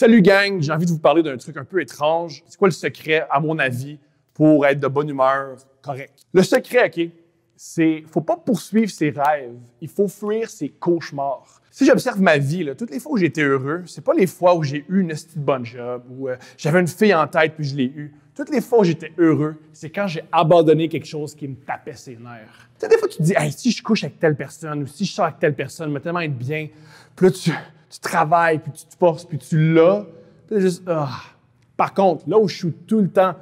Salut gang, j'ai envie de vous parler d'un truc un peu étrange. C'est quoi le secret, à mon avis, pour être de bonne humeur correct? Le secret, OK, c'est faut pas poursuivre ses rêves, il faut fuir ses cauchemars. Si j'observe ma vie, là, toutes les fois où j'ai été heureux, c'est pas les fois où j'ai eu une petite bonne job, où j'avais une fille en tête puis je l'ai eue. Toutes les fois où j'étais heureux, c'est quand j'ai abandonné quelque chose qui me tapait ses nerfs. Tu sais, des fois, tu te dis, hey, si je couche avec telle personne ou si je sors avec telle personne, ça va tellement être bien. Puis là, tu travailles, puis tu te forces, puis tu l'as. Puis là, juste, ah. Par contre, là où je suis tout le temps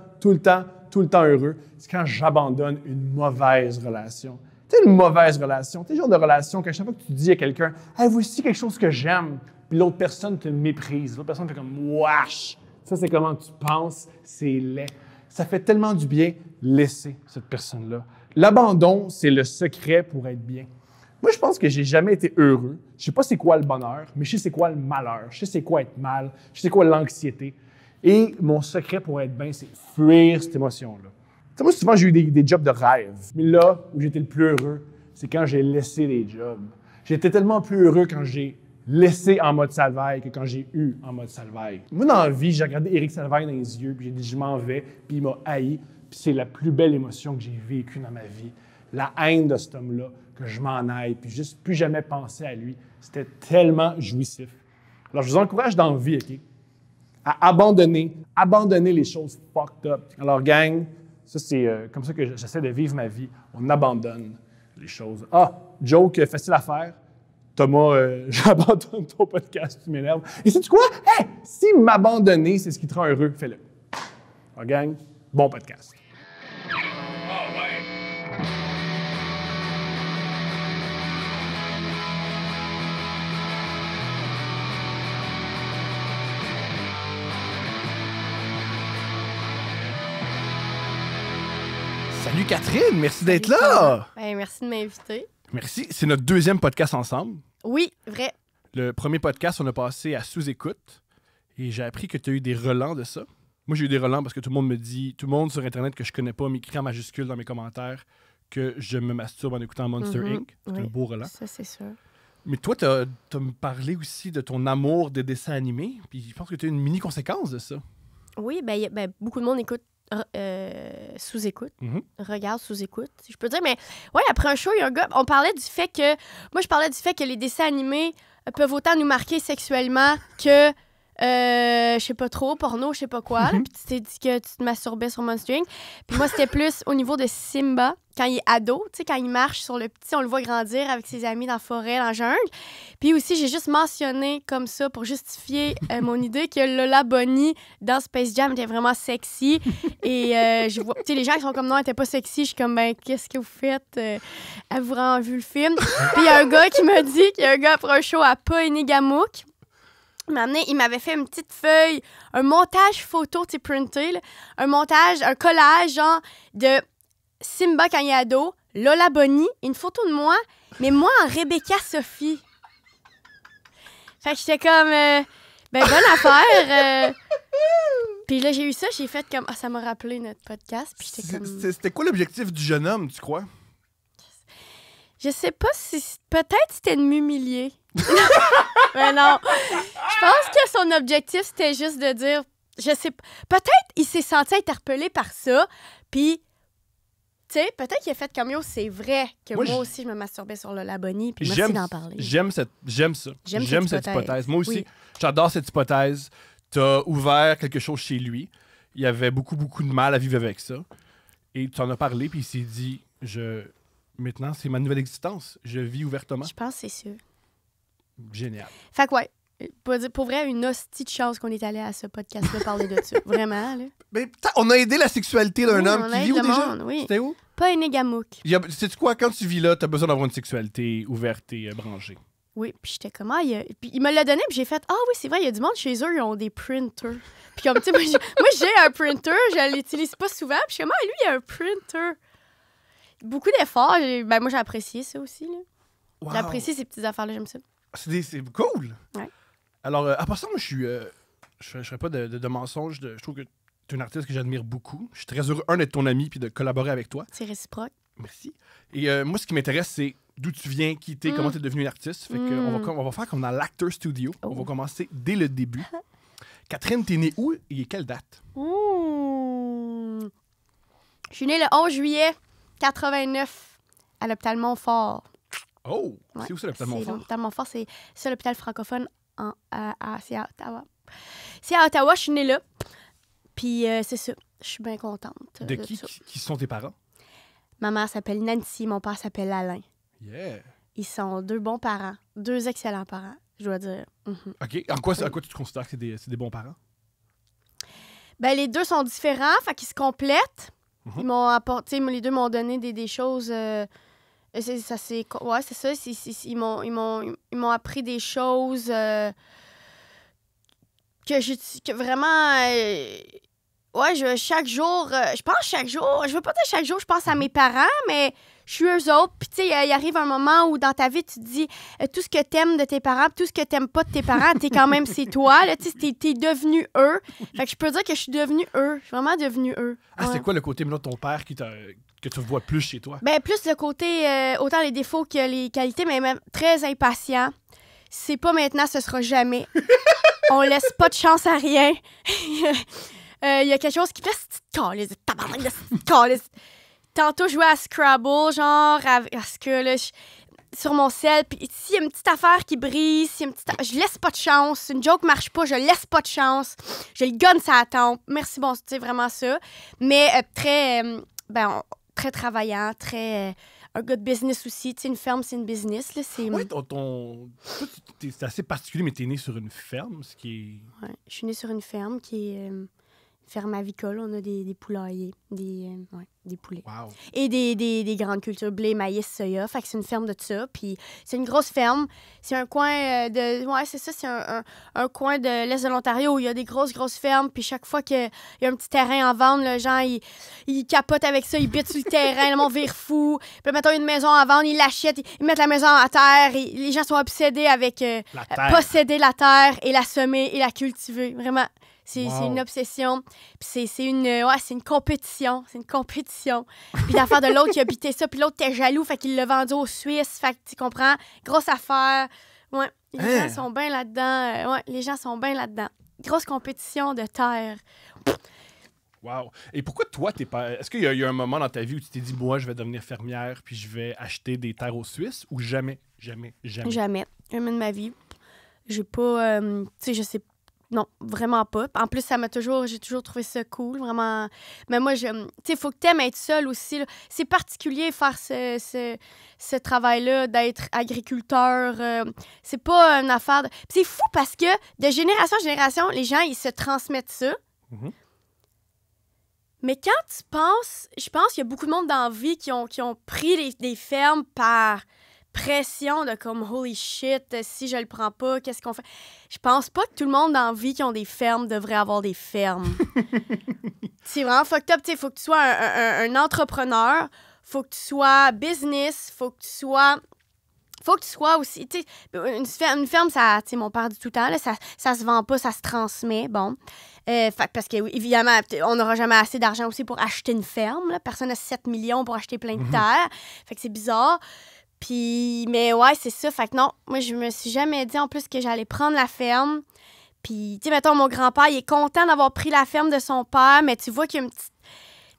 heureux, c'est quand j'abandonne une mauvaise relation. Tu sais, une mauvaise relation, tu sais, le genre de relation qu'à chaque fois que tu dis à quelqu'un, hey, voici quelque chose que j'aime, puis l'autre personne te méprise, l'autre personne fait comme, wesh! Ça, c'est comment tu penses, c'est laid. Ça fait tellement du bien, laisser cette personne-là. L'abandon, c'est le secret pour être bien. Moi, je pense que j'ai jamais été heureux. Je sais pas c'est quoi le bonheur, mais je sais c'est quoi le malheur. Je sais c'est quoi être mal. Je sais c'est quoi l'anxiété. Et mon secret pour être bien, c'est fuir cette émotion-là. Tu sais, moi, souvent, j'ai eu des jobs de rêve. Mais là, où j'étais le plus heureux, c'est quand j'ai laissé les jobs. J'étais tellement plus heureux quand j'ai laissé en mode Salvaille que quand j'ai eu en mode Salvaille. Moi, dans la vie, j'ai regardé Éric Salvaille dans les yeux, puis j'ai dit « je m'en vais », puis il m'a haï. Puis c'est la plus belle émotion que j'ai vécue dans ma vie. La haine de cet homme-là, que je m'en aille, puis juste plus jamais penser à lui. C'était tellement jouissif. Alors, je vous encourage dans la vie, OK, à abandonner les choses fucked up. Alors, gang, ça, c'est comme ça que j'essaie de vivre ma vie. On abandonne les choses. Ah, joke facile à faire. Thomas, j'abandonne ton podcast, tu m'énerves. Et sais-tu quoi? Hey, si m'abandonner, c'est ce qui te rend heureux, fais-le. Alors, gang, bon podcast. Salut Catherine, merci d'être là! Ben, merci de m'inviter. Merci, c'est notre deuxième podcast ensemble. Oui, vrai. Le premier podcast, on a passé à sous-écoute et j'ai appris que tu as eu des relents de ça. Moi, j'ai eu des relents parce que tout le monde sur Internet que je connais pas m'écrit en majuscule dans mes commentaires que je me masturbe en écoutant Monster Inc. C'est un beau relent. Ça, c'est sûr. Mais toi, tu as me parlé aussi de ton amour des dessins animés, puis je pense que tu as une mini-conséquence de ça. Oui, ben, beaucoup de monde écoute sous-écoute. Regarde sous-écoute, si je peux dire. Mais ouais, après un show, il y a un gars... On parlait du fait que... Moi, je parlais du fait que les dessins animés peuvent autant nous marquer sexuellement que... je sais pas trop, porno, je sais pas quoi. Puis tu t'es dit que tu te masturbais sur Monster Inc. Puis moi, c'était plus au niveau de Simba, quand il est ado, tu sais, quand il marche sur le petit, on le voit grandir avec ses amis dans la forêt, dans la jungle. Puis aussi, j'ai juste mentionné comme ça pour justifier mon idée que Lola Bunny dans Space Jam était vraiment sexy. Et je vois, tu sais, les gens qui sont comme non, elle était pas sexy. Je suis comme, ben, qu'est-ce que vous faites? Avez-vous vraiment vu le film? Puis il y a un gars qui m'a dit qu'il y a un gars après un show à Painigamouk. Il m'avait fait une petite feuille, un montage photo, tu sais, printé, là, un collage, genre, de Simba quand il est ado, Lola Bunny, une photo de moi, mais moi en Rebecca Sophie. Fait que j'étais comme, ben, bonne affaire. Puis là, j'ai eu ça, j'ai fait comme, ça m'a rappelé notre podcast. Puis j'étais comme... C'était quoi l'objectif du jeune homme, tu crois? Je sais pas si... Peut-être c'était de m'humilier. Mais non. Je pense que son objectif, c'était juste de dire... Je sais pas. Peut-être il s'est senti interpellé par ça. Puis, tu sais, peut-être qu'il a fait comme yo, c'est vrai que moi aussi, je me masturbais sur Lola Bunny. Puis merci d'en parler. J'aime ça. J'aime cette hypothèse. Moi aussi, oui. J'adore cette hypothèse. T'as ouvert quelque chose chez lui. Il avait beaucoup de mal à vivre avec ça. Et tu en as parlé, puis il s'est dit... Maintenant, c'est ma nouvelle existence. Je vis ouvertement. Je pense que c'est sûr. Génial. Fait que ouais, pour vrai, une hostie de chance qu'on est allé à ce podcast-là parler de ça. Vraiment, là. Mais on a aidé la sexualité d'un homme qui vit où déjà? Monde, oui. C'était où? Painigamouk. Sais-tu quoi? Quand tu vis là, t'as besoin d'avoir une sexualité ouverte et branchée. Oui, puis j'étais comme, puis il me l'a donné, puis j'ai fait, oui, c'est vrai, il y a du monde chez eux, ils ont des printers. Puis comme, tu sais, moi, j'ai un printer, je l'utilise pas souvent, puis je suis comme, lui, il a un printer. Beaucoup d'efforts. Moi, j'ai apprécié ça aussi. Là. Wow. J'ai apprécié ces petites affaires-là, j'aime ça. C'est cool. Ouais. Alors, à part ça, moi, je ferais pas de mensonges. Je trouve que tu es un artiste que j'admire beaucoup. Je suis très heureux, d'être ton ami puis de collaborer avec toi. C'est réciproque. Merci. Et moi, ce qui m'intéresse, c'est d'où tu viens, qui t'es, comment tu es devenu une artiste. Fait que on va faire comme dans l'Actor Studio. On va commencer dès le début. Catherine, t'es née où et quelle date? Ouh. Je suis née le 11 juillet 89 à l'hôpital Montfort. Oh! Ouais, C'est où ça, l'hôpital Montfort? L'hôpital Montfort, c'est l'hôpital francophone. C'est à Ottawa. C'est à Ottawa, je suis née là. Puis c'est ça. Je suis bien contente. De qui sont tes parents? Ma mère s'appelle Nancy, mon père s'appelle Alain. Yeah! Ils sont 2 bons parents. 2 excellents parents, je dois dire. OK. En quoi tu te considères que c'est des bons parents? Ben, les 2 sont différents, fait qu'ils se complètent. Ils m'ont apporté, les 2 m'ont donné des choses. Ouais, c'est ça. Ils m'ont appris des choses que vraiment. Ouais, chaque jour, je pense chaque jour, je veux pas dire chaque jour, je pense à mes parents, mais je suis eux autres. Puis, tu sais, il arrive un moment où dans ta vie, tu te dis tout ce que t'aimes de tes parents, tout ce que t'aimes pas de tes parents, t'es quand même, c'est toi. Là, tu sais, t'es devenu eux. Fait que je peux dire que je suis devenue eux. Je suis vraiment devenue eux. Ah, ouais. c'est quoi le côté maintenant de ton père que tu vois plus chez toi? Ben, plus le côté, autant les défauts que les qualités, mais même très impatient. C'est pas maintenant, ce sera jamais. On laisse pas de chance à rien. Il y a quelque chose qui fait tantôt, je jouais à Scrabble, genre, parce que là, sur mon sel, puis s'il y a une petite affaire qui brise, je laisse pas de chance. Une joke marche pas, je laisse pas de chance. Je le gonne ça attend. Merci, bon, c'est vraiment ça. Mais très travaillant, très... un gars de business aussi. Tu sais, une ferme, c'est une business. Là, c'est... Oui, c'est assez particulier, mais t'es né sur une ferme, ce qui est... Ouais, je suis née sur une ferme qui est... ferme avicole, on a des poulaillers, des poulets. Wow. Et des grandes cultures, blé, maïs, soya. Fait que c'est une ferme de ça. Puis c'est une grosse ferme. C'est un coin de... Ouais, c'est ça, c'est un coin de l'Est de l'Ontario où il y a des grosses fermes. Puis chaque fois qu'il y a un petit terrain en vente, les gens, ils capotent avec ça, ils bitent sur le terrain, le monde vire fou. Puis là, mettons, une maison à vendre, ils l'achètent, ils mettent la maison à terre. Et les gens sont obsédés avec posséder la terre et la semer et la cultiver. Vraiment. C'est une obsession. Puis c'est une compétition. C'est une compétition. Puis l'affaire de l'autre qui habitait ça, puis l'autre était jaloux, fait qu'il l'a vendu aux Suisses. Fait que tu comprends? Grosse affaire. Ouais. Les gens sont bien là-dedans. Les gens sont bien là-dedans. Grosse compétition de terre. Wow. Et pourquoi toi, t'es pas... Est-ce qu'il y a eu un moment dans ta vie où tu t'es dit, moi, je vais devenir fermière puis je vais acheter des terres aux Suisses, ou jamais? Jamais. Jamais de ma vie. J'ai pas... tu sais, je sais pas. Non, vraiment pas. En plus, j'ai toujours trouvé ça cool, vraiment. Mais moi, tu sais, il faut que t'aimes être seule aussi, là. C'est particulier faire ce travail-là, d'être agriculteur. C'est pas une affaire de... Puis c'est fou parce que de génération en génération, les gens, ils se transmettent ça. Mm-hmm. Mais quand tu penses... Je pense qu'il y a beaucoup de monde dans la vie qui ont pris des fermes par... pression de comme holy shit, si je le prends pas, qu'est-ce qu'on fait? Je pense pas que tout le monde dans la vie qui ont des fermes devrait avoir des fermes. C'est vraiment fucked up. Il faut que tu sois un entrepreneur, faut que tu sois business, faut que tu sois aussi. Une ferme, ça, mon père dit tout le temps, là, ça se vend pas, ça se transmet. Bon. Parce que, évidemment, on n'aura jamais assez d'argent aussi pour acheter une ferme. Là. Personne n'a 7 millions pour acheter plein de terres. Fait que c'est bizarre. Puis, mais ouais, c'est ça. Fait que non, moi, je me suis jamais dit en plus que j'allais prendre la ferme. Puis, tu sais, mettons, mon grand-père, il est content d'avoir pris la ferme de son père, mais tu vois qu'il y a une petite...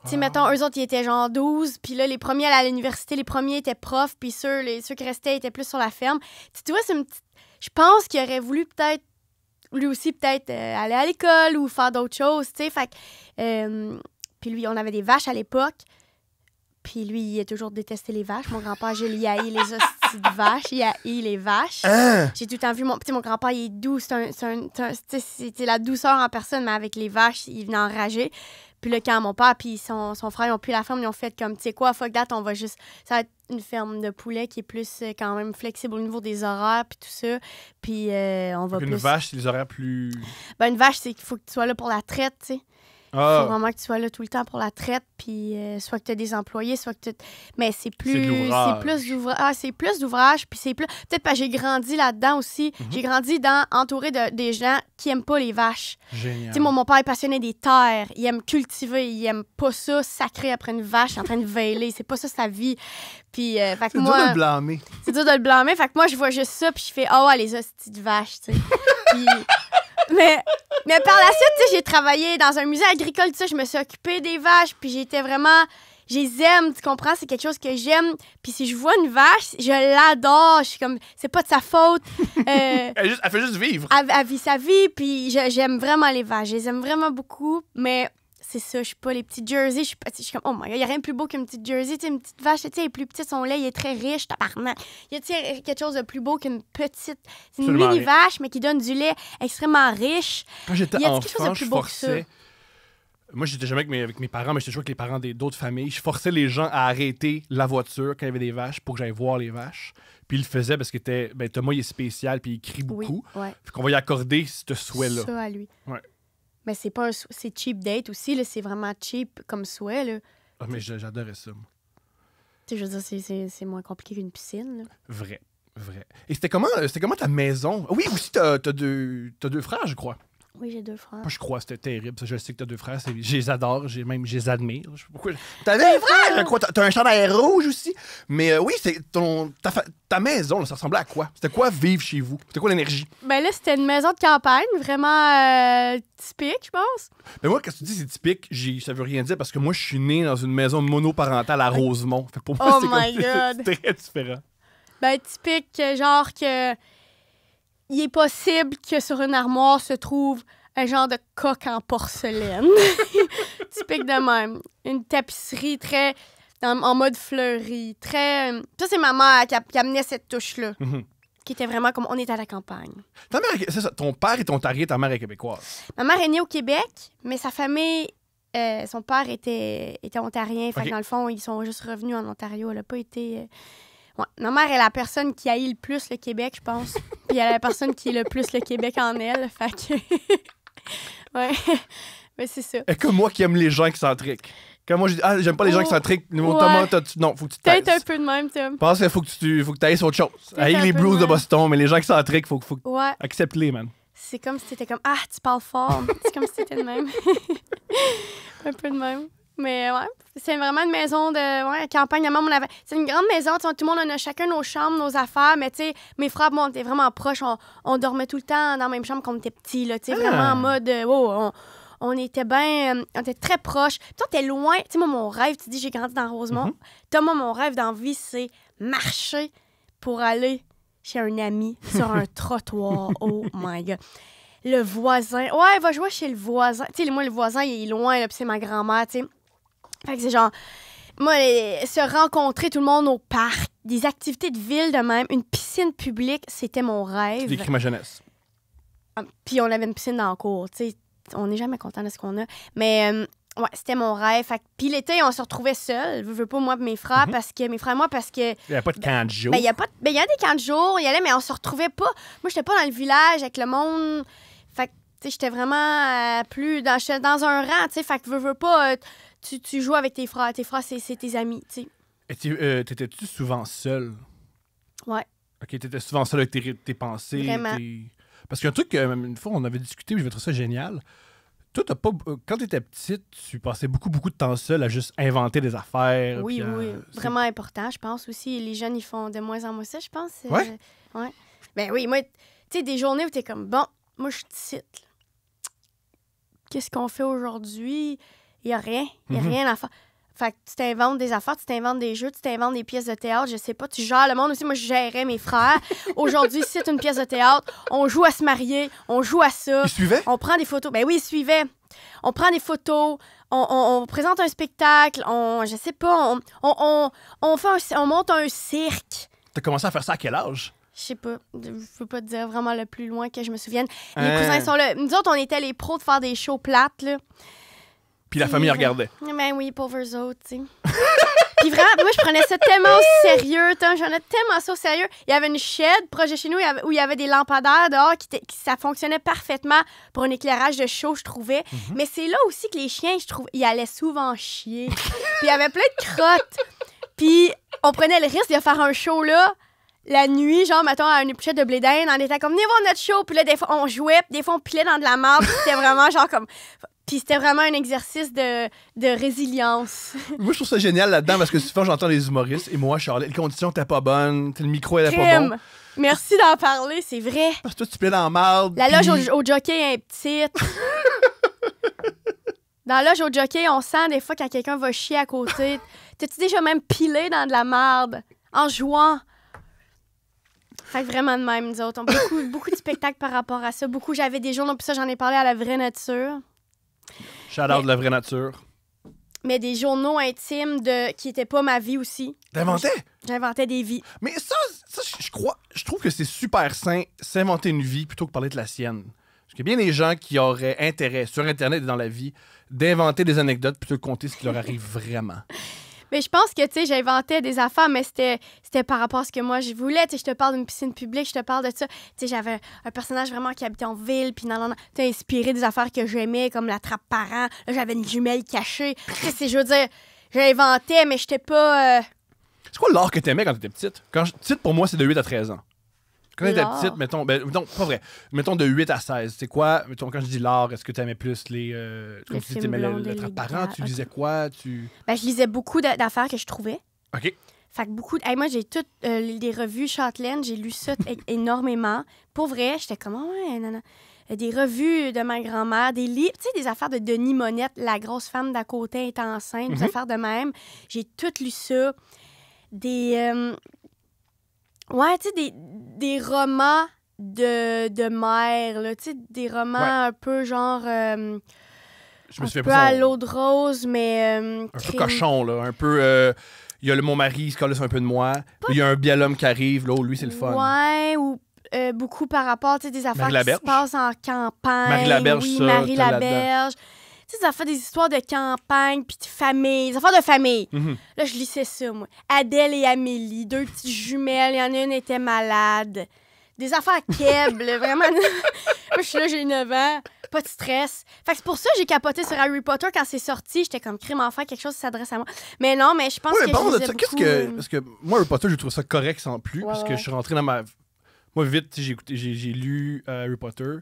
Tu sais, mettons, eux autres, ils étaient genre 12, puis là, les premiers à l'université, les premiers étaient profs, puis ceux qui restaient étaient plus sur la ferme. Tu vois, c'est une petite... Je pense qu'il aurait voulu peut-être, lui aussi, aller à l'école ou faire d'autres choses, tu sais. Fait que... puis lui, on avait des vaches à l'époque. Puis lui, il a toujours détesté les vaches. Mon grand-père, je lui haïs les hosties de vaches. Il haït les vaches. J'ai tout le temps vu... Mon grand-père, il est doux. C'est la douceur en personne, mais avec les vaches, il venait enrager. Puis là, quand mon père puis son frère, ils ont pris la ferme, ils ont fait comme, tu sais quoi, fuck that, on va juste... Ça va être une ferme de poulet qui est plus quand même flexible au niveau des horaires puis tout ça. Puis on va plus... Une vache, c'est les horaires plus... Ben, une vache, c'est qu'il faut que tu sois là pour la traite, tu sais. Il faut vraiment que tu sois là tout le temps pour la traite, puis soit que tu as des employés, soit que tu... Mais c'est plus... C'est plus d'ouvrage, puis c'est plus... Peut-être parce que j'ai grandi là-dedans aussi. Mm-hmm. J'ai grandi entouré des gens qui aiment pas les vaches. Génial. Tu sais, mon père est passionné des terres. Il aime cultiver. Il aime pas ça, sacré après une vache en train de veiler. C'est pas ça sa vie. Puis, fait que c'est dur de le blâmer. C'est dur de le blâmer. Fait que moi, je vois juste ça, puis je fais « Ah ouais, les hosties de vaches », tu sais. Puis... mais par la suite, tu sais, j'ai travaillé dans un musée agricole, tu sais, je me suis occupée des vaches, puis j'étais vraiment... Je les aime, tu comprends? C'est quelque chose que j'aime. Puis si je vois une vache, je l'adore. Je suis comme, c'est pas de sa faute. Elle fait juste vivre. Elle vit sa vie, puis j'aime vraiment les vaches. Je les aime vraiment beaucoup, mais c'est ça, je suis pas les petites jerseys. Je suis comme, oh my God, y a rien de plus beau qu'une petite jersey. Tu sais, une petite vache, tu sais, elle est plus petite, son lait, il est très riche, tabarnak. Y a-t-il quelque chose de plus beau qu'une petite... C'est une mini-vache, mais qui donne du lait extrêmement riche. Quand j'étais enfant, je forçais... Moi, j'étais jamais avec mes parents, mais j'étais toujours avec les parents d'autres familles. Je forçais les gens à arrêter la voiture quand il y avait des vaches pour que j'aille voir les vaches. Puis ils le faisaient parce que Thomas, il est spécial puis il crie beaucoup. Oui, ouais. Puis qu'on va y accorder ce souhait-là. Ça à lui. Ouais. Mais c'est pas c'est cheap date aussi, là. C'est vraiment cheap comme souhait, là. Ah, mais j'adorais ça, moi. Tu sais, je veux dire, c'est moins compliqué qu'une piscine, là. Vrai. Et c'était comment ta maison? Oui, aussi, t'as deux frères, je crois. Oui, j'ai 2 frères. Moi, je crois que c'était terrible. Ça. Je sais que t'as 2 frères. Je les adore. Je les admire. Je sais pas pourquoi. T'avais un frère, je crois. T'as un chandail rouge aussi. Mais oui, ta maison, là, ça ressemblait à quoi? C'était quoi vivre chez vous? C'était quoi l'énergie? Ben là, c'était une maison de campagne, vraiment typique, je pense. Mais moi, quand tu dis c'est typique, ça veut rien dire parce que moi, je suis né dans une maison monoparentale à Rosemont. Fait que pour moi, c'est très différent. Ben, typique, genre que... Il est possible que sur une armoire se trouve un genre de coque en porcelaine. Typique de même. Une tapisserie très... en mode fleuri. Très... Ça, c'est ma mère qui amenait cette touche-là. Mm-hmm. Qui était vraiment comme on est à la campagne. Ta mère, c'est ça. Ton père est ontarien, ta mère est québécoise. Ma mère est née au Québec, mais sa famille... son père était ontarien. Fait que dans le fond, ils sont juste revenus en Ontario. Elle n'a pas été... Ouais. Ma mère est la personne qui haït le plus le Québec, je pense. Puis elle est la personne qui est le plus le Québec en elle. Fait que... ouais. Mais c'est ça. Et comme moi qui aime les gens excentriques. Quand moi je dis « Ah, j'aime pas les gens excentriques. » Notamment, non, faut que tu te Peut-être un peu de même, Tom. Je pense qu'il faut que tu ailles autre chose. Haïs les blues de Boston, mais les gens excentriques, faut ouais. accepte-les, man. C'est comme si t'étais comme « Ah, tu parles fort. » C'est comme si t'étais de même. Un peu de même. Mais ouais, c'est vraiment une maison de campagne. C'est une grande maison. Tout le monde, on a chacun nos chambres, nos affaires. Mais tu sais, mes frères, bon, on était vraiment proches. On dormait tout le temps dans la même chambre quand on était petits. Vraiment en mode, on était bien, on était très proches. Puis toi, t'es loin. Tu sais, moi, mon rêve, tu dis, j'ai grandi dans Rosemont. Mm-hmm. Thomas, mon rêve dans la vie, c'est marcher pour aller chez un ami sur un trottoir. Oh my God. Le voisin. Ouais, va jouer chez le voisin. Tu sais, moi, le voisin, il est loin, là, puis c'est ma grand-mère, tu sais. Fait que c'est genre, moi, se rencontrer tout le monde au parc, des activités de ville de même, une piscine publique, c'était mon rêve. Tu décris ma jeunesse. Puis on avait une piscine dans le cours, tu sais. On n'est jamais content de ce qu'on a. Mais, ouais, c'était mon rêve. Puis l'été, on se retrouvait seuls. Je veux pas, moi et mes frères, parce que... Il n'y a pas de camp de jour. Ben, il y a des camps de jour, il y allait, mais on se retrouvait pas. Moi, j'étais pas dans le village avec le monde. Fait que, tu sais, j'étais vraiment j'étais dans un rang, tu sais. Fait que veux pas... Tu joues avec tes frères. Tes frères, c'est tes amis, tu sais. Et t'étais-tu souvent seul? Ouais. OK, t'étais souvent seul avec tes pensées. Vraiment. Parce qu'un truc, une fois, on avait discuté, je vais trouver ça génial. Toi, t'as pas... Quand t'étais petite, tu passais beaucoup de temps seul à juste inventer des affaires. Oui, oui. Vraiment important, je pense aussi. Les jeunes, ils font de moins en moins ça, je pense. Ouais? Ouais. Ben oui, moi, tu sais, des journées où t'es comme, bon, moi, je cite. Qu'est-ce qu'on fait aujourd'hui? Il n'y a rien. Il n'y a rien à faire. Fait que tu t'inventes des affaires, tu t'inventes des jeux, tu t'inventes des pièces de théâtre, je sais pas, tu gères le monde aussi. Moi, je gérais mes frères. Aujourd'hui, c'est une pièce de théâtre. On joue à se marier, on joue à ça. Ils suivaient? On prend des photos. Ben oui, ils suivaient. On prend des photos, on présente un spectacle, je sais pas, on monte un cirque. T'as commencé à faire ça à quel âge? Je sais pas. Je peux pas te dire vraiment le plus loin que je me souvienne. Les cousins sont là. Nous autres, on était les pros de faire des shows plates, là. Puis la famille regardait. Ben oui, pauvres autres, tu sais. Puis vraiment, moi, je prenais ça tellement au sérieux. J'en ai tellement ça au sérieux. Il y avait une shed proche de chez nous où il y avait des lampadaires dehors ça fonctionnait parfaitement pour un éclairage de show, je trouvais. Mm-hmm. Mais c'est là aussi que les chiens, je trouve, ils allaient souvent chier. Puis il y avait plein de crottes. Puis on prenait le risque de faire un show là, la nuit, genre, mettons, à une épluchette de blé d'Inde. On était comme, venez voir notre show. Puis là, des fois, on jouait. Puis des fois, on pilait dans de la marde. C'était vraiment genre comme... Puis c'était vraiment un exercice de résilience. Moi, je trouve ça génial là-dedans parce que souvent, j'entends les humoristes et moi, Charlotte, les conditions étaient pas bonnes, le micro était pas bon. Merci d'en parler, c'est vrai. Parce que toi, tu plais dans la marde. La loge au jockey est petite. Dans la loge au jockey, on sent des fois quand quelqu'un va chier à côté. T'as-tu déjà même pilé dans de la marde en jouant? Fait que vraiment de même, nous autres. Beaucoup de spectacles par rapport à ça. J'avais des journaux, puis ça, j'en ai parlé à La Vraie Nature. Shout-out de La Vraie Nature. Mais des journaux intimes qui n'étaient pas ma vie aussi. T'inventais? J'inventais des vies. Mais ça je trouve que c'est super sain s'inventer une vie plutôt que parler de la sienne. Parce qu'il y a bien des gens qui auraient intérêt, sur Internet et dans la vie, d'inventer des anecdotes plutôt que de compter ce qui leur arrive vraiment. Mais je pense que, tu sais, j'inventais des affaires, mais c'était par rapport à ce que moi, je voulais. Tu sais, je te parle d'une piscine publique, je te parle de ça. Tu sais, j'avais un personnage vraiment qui habitait en ville, puis non. Tu inspiré des affaires que j'aimais, comme la trappe parent. Là, j'avais une jumelle cachée. Tu sais, je veux dire, j'inventais, mais j'étais pas... C'est quoi l'art que t'aimais quand t'étais petite? Petite, pour moi, c'est de 8 à 13 ans. Quand t'étais petite, mettons, non, pas vrai, mettons de 8 à 16, c'est quoi, mettons, quand je dis l'art, est-ce que t'aimais plus les comme tu t'aimais le trappe-parent, tu lisais quoi, Ben, je lisais beaucoup d'affaires que je trouvais. OK. Fait que beaucoup... moi, j'ai toutes les revues Châtelaine, j'ai lu ça énormément. Pour vrai, j'étais comme, ouais, non. Des revues de ma grand-mère, des livres, tu sais, des affaires de Denis Monette, la grosse femme d'à côté est enceinte, des affaires de même. J'ai toutes lu ça. Ouais, tu sais, des romans de mère, là, tu sais, des romans un peu genre... je me souviens pas à l'eau de rose, mais... un peu cochon, là, un peu... Il y a mon mari, il se colle un peu de moi. Il y a un biel qui arrive, là, lui, c'est le fun. Ouais, ou beaucoup par rapport, tu sais, des affaires qui se passent en campagne. Marie Laberge, oui, ça. Marie Laberge. Tu sais, ça fait des histoires de campagne, puis de famille, des affaires de famille. Là, je lisais ça, moi. Adèle et Amélie, 2 petites jumelles, il y en a une était malade. Des affaires keb, là, vraiment. Moi, je suis là, j'ai 9 ans, pas de stress. Fait que c'est pour ça que j'ai capoté sur Harry Potter quand c'est sorti. J'étais comme, crime, enfin, quelque chose qui s'adresse à moi. Mais non, mais je pense que je lisais beaucoup... Parce que moi, Harry Potter, je trouve ça correct sans plus, parce que je suis rentré dans ma... Moi, vite, j'ai lu Harry Potter.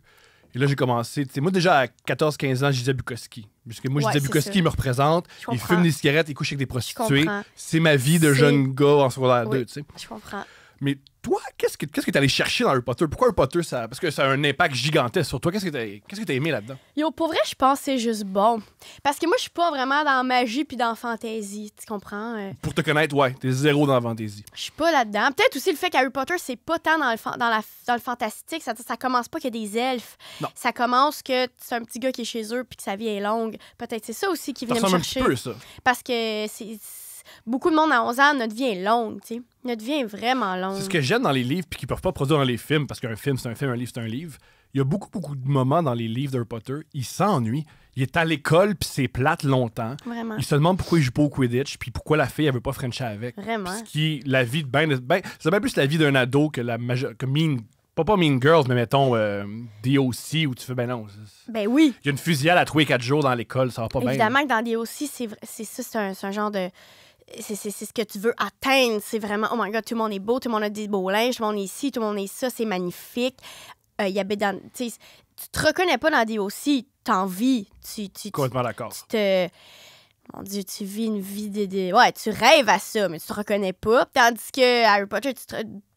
Et là, j'ai commencé. Moi, déjà, à 14-15 ans, je disais Bukowski. Parce que moi, je disais Bukowski, il me représente. Il fume des cigarettes, il couche avec des prostituées. C'est ma vie de jeune gars en secondaire 2, tu sais. Je comprends. Mais toi, qu'est-ce que tu allé chercher dans Harry Potter? Pourquoi Harry Potter, ça... Parce que ça a un impact gigantesque sur toi. Qu'est-ce que t'as aimé là-dedans? Yo, pour vrai, je pense que c'est juste bon. Parce que moi, je suis pas vraiment dans magie puis dans fantasy, tu comprends? Pour te connaître, ouais, t'es zéro dans la fantasy. Je suis pas là-dedans. Peut-être aussi le fait qu'Harry Potter, c'est pas tant dans le fantastique. Ça commence pas qu'il y a des elfes. Non. Ça commence que c'est un petit gars qui est chez eux puis que sa vie est longue. Peut-être c'est ça aussi qui venait me chercher. Un petit peu, ça. Parce que beaucoup de monde à 11 ans, notre vie est longue, tu sais. Notre vie est vraiment longue. C'est ce que j'aime dans les livres puis qu'ils peuvent pas produire dans les films, parce qu'un film, c'est un film, un livre, c'est un livre. Il y a beaucoup de moments dans les livres d'Harry Potter, il s'ennuie. Il est à l'école puis c'est plate longtemps. Vraiment. Il se demande pourquoi il joue pas au Quidditch puis pourquoi la fille, elle veut pas Frencher avec. Vraiment. Ce qui est la vie de c'est bien plus la vie d'un ado que pas Mean Girls, mais mettons DOC où tu fais, ben non. Ben oui. Il y a une fusillade à tous les 4 jours dans l'école, ça va pas bien. Évidemment que dans DOC, c'est un genre de... C'est ce que tu veux atteindre. C'est vraiment, oh my God, tout le monde est beau, tout le monde a des beaux linges, tout le monde est ici, tout le monde est ça, c'est magnifique. Tu te reconnais pas dans DOC, t'en vis. Complètement d'accord. Mon Dieu, tu vis une vie ouais, tu rêves à ça, mais tu te reconnais pas. Tandis que Harry Potter,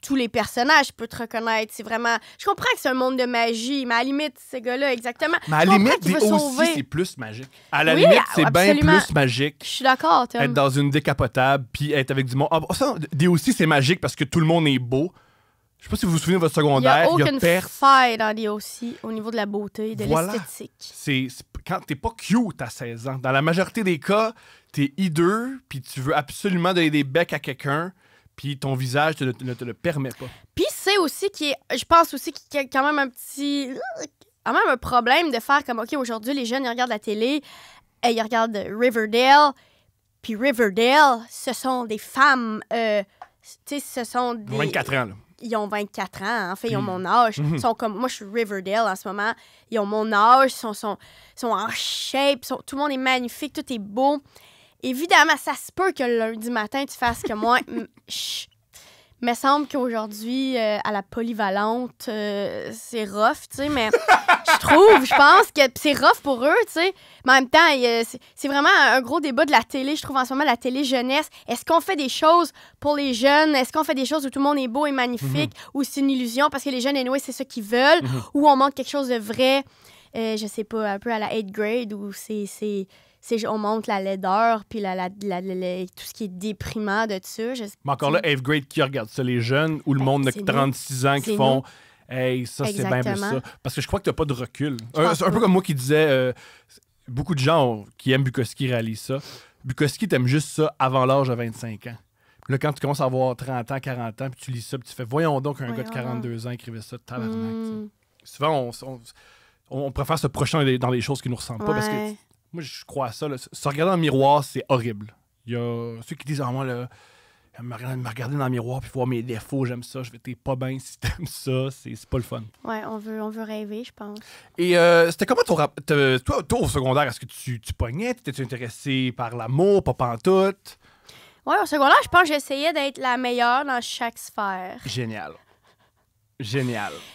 tous les personnages peuvent te reconnaître. C'est vraiment... Je comprends que c'est un monde de magie, mais à la limite, ces gars-là, exactement. Mais à la limite, aussi, c'est plus magique. À la limite, c'est bien plus magique. Je suis d'accord, Tom. Être dans une décapotable, puis être avec du monde. Ça, aussi, c'est magique parce que tout le monde est beau. Je sais pas si vous vous souvenez de votre secondaire. Il y a aucune faille dans DOC au niveau de la beauté et de l'esthétique. C'est quand t'es pas cute à 16 ans. Dans la majorité des cas, t'es hideux, puis tu veux absolument donner des becs à quelqu'un, puis ton visage ne te le permet pas. Puis c'est aussi je pense aussi qu'il y a quand même un problème de faire comme, OK, aujourd'hui, les jeunes, ils regardent la télé, ils regardent Riverdale, puis Riverdale, ce sont des femmes, tu sais, ce sont des... 24 ans, là. Ils ont 24 ans. En fait, ils ont mon âge. Ils sont comme... Moi, je suis Riverdale en ce moment. Ils ont mon âge. Ils sont en shape. Tout le monde est magnifique. Tout est beau. Évidemment, ça se peut que le lundi matin, tu fasses que moi... me semble qu'aujourd'hui, à la polyvalente, c'est rough, tu sais, mais je pense que c'est rough pour eux, tu sais. Mais en même temps, c'est vraiment un gros débat de la télé, je trouve, en ce moment, la télé jeunesse. Est-ce qu'on fait des choses pour les jeunes? Est-ce qu'on fait des choses où tout le monde est beau et magnifique? Ou c'est une illusion parce que les jeunes, anyway, c'est ça qu'ils veulent? Ou on montre quelque chose de vrai, je sais pas, un peu à la 8th grade, où on montre la laideur, puis tout ce qui est déprimant de ça. Mais encore là, 8th grade, qui regarde ça? Les jeunes ou le monde de 36 ans qui font « Hey, ça, c'est bien plus ça. » Parce que je crois que t'as pas de recul. C'est un peu comme moi qui disais, beaucoup de gens qui aiment Bukowski réalisent ça. Bukowski, t'aimes juste ça avant l'âge de 25 ans. Puis là, quand tu commences à avoir 30 ans, 40 ans, puis tu lis ça, puis tu fais « Voyons donc un gars de 42 ans écrivait ça, tabarnak. » Souvent, on préfère se projeter dans les choses qui nous ressemblent pas, parce que moi, je crois à ça. Là. Se regarder dans le miroir, c'est horrible. Il y a ceux qui disent « Ah, moi, là, me regarder dans le miroir puis voir mes défauts, j'aime ça. Je vais t'es pas bien si t'aimes ça. C'est pas le fun. » Ouais, on veut rêver, je pense. Et c'était comment ton rap... Toi, au secondaire, est-ce que tu pognais? T'étais-tu intéressé par l'amour, pas pantoute? Ouais, au secondaire, je pense que j'essayais d'être la meilleure dans chaque sphère. Génial.